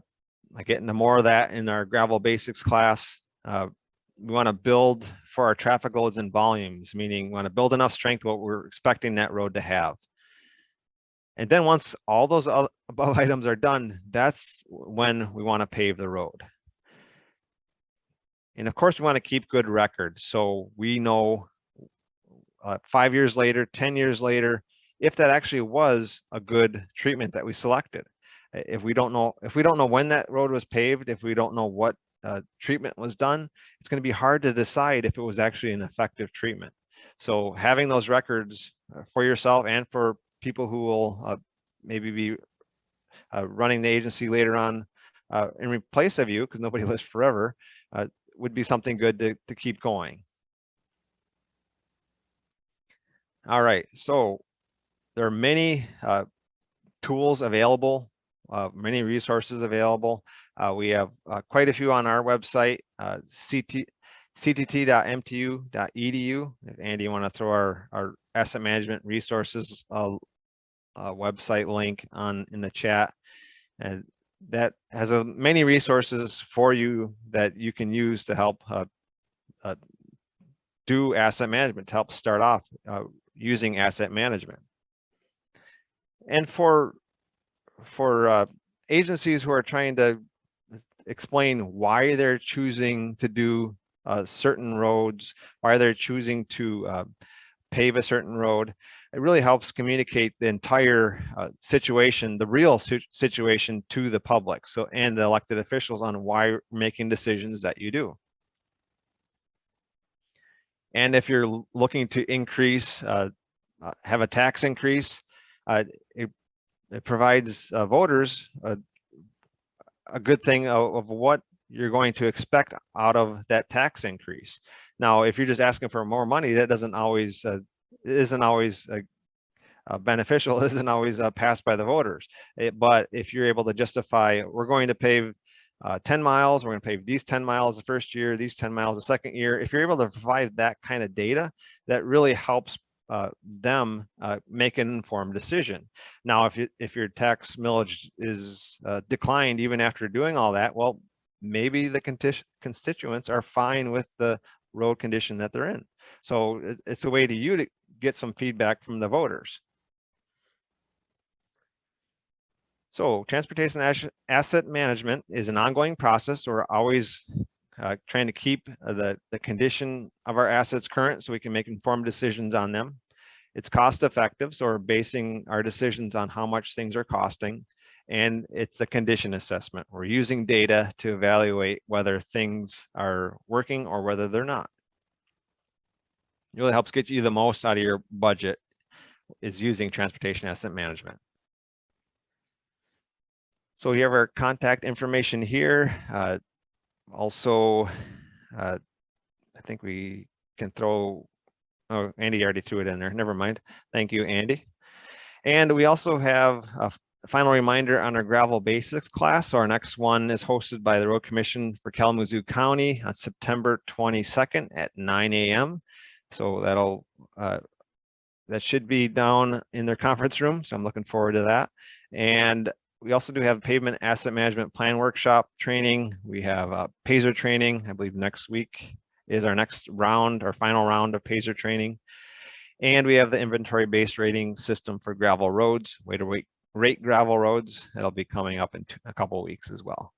get into more of that in our gravel basics class. We want to build for our traffic loads and volumes, meaning we want to build enough strength what we're expecting that road to have. And then once all those above items are done, that's when we want to pave the road. And of course, we want to keep good records. So we know 5 years later, 10 years later, if that actually was a good treatment that we selected. If we don't know when that road was paved, if we don't know what treatment was done, it's going to be hard to decide if it was actually an effective treatment. So having those records for yourself and for people who will maybe be running the agency later on in place of you, because nobody lives forever, would be something good to keep going. All right, so there are many tools available, many resources available. We have quite a few on our website, ctt.mtu.edu. If Andy, you want to throw our asset management resources website link in the chat, and that has many resources for you that you can use to help do asset management, to help start off using asset management. And for agencies who are trying to explain why they're choosing to do certain roads, why they're choosing to pave a certain road, it really helps communicate the entire situation, the real situation, to the public, and the elected officials on why you're making decisions that you do. And if you're looking to increase, have a tax increase, it provides voters a good thing of what you're going to expect out of that tax increase. Now, if you're just asking for more money, that isn't always beneficial, isn't always passed by the voters. But if you're able to justify, we're going to pave 10 miles, we're going to pave these 10 miles the first year, these 10 miles the second year, if you're able to provide that kind of data, that really helps them make an informed decision. Now, if your tax millage is declined even after doing all that, well, maybe the constituents are fine with the road condition that they're in. So it's a way to you to get some feedback from the voters. So transportation asset management is an ongoing process. We're always trying to keep the condition of our assets current so we can make informed decisions on them. It's cost effective, so we're basing our decisions on how much things are costing. And it's a condition assessment. We're using data to evaluate whether things are working or whether they're not. It really helps get you the most out of your budget is using transportation asset management. So we have our contact information here. Also, I think we can throw, oh, Andy already threw it in there. Never mind. Thank you, Andy. And we also have a final reminder on our gravel basics class. So our next one is hosted by the Road Commission for Kalamazoo County on September 22nd at 9 a.m. So that should be down in their conference room. So I'm looking forward to that. And we also do have pavement asset management plan workshop training. We have a PASER training. I believe next week is our next round, our final round of PASER training. And we have the inventory-based rating system for gravel roads, way to rate gravel roads. That'll be coming up in a couple of weeks as well.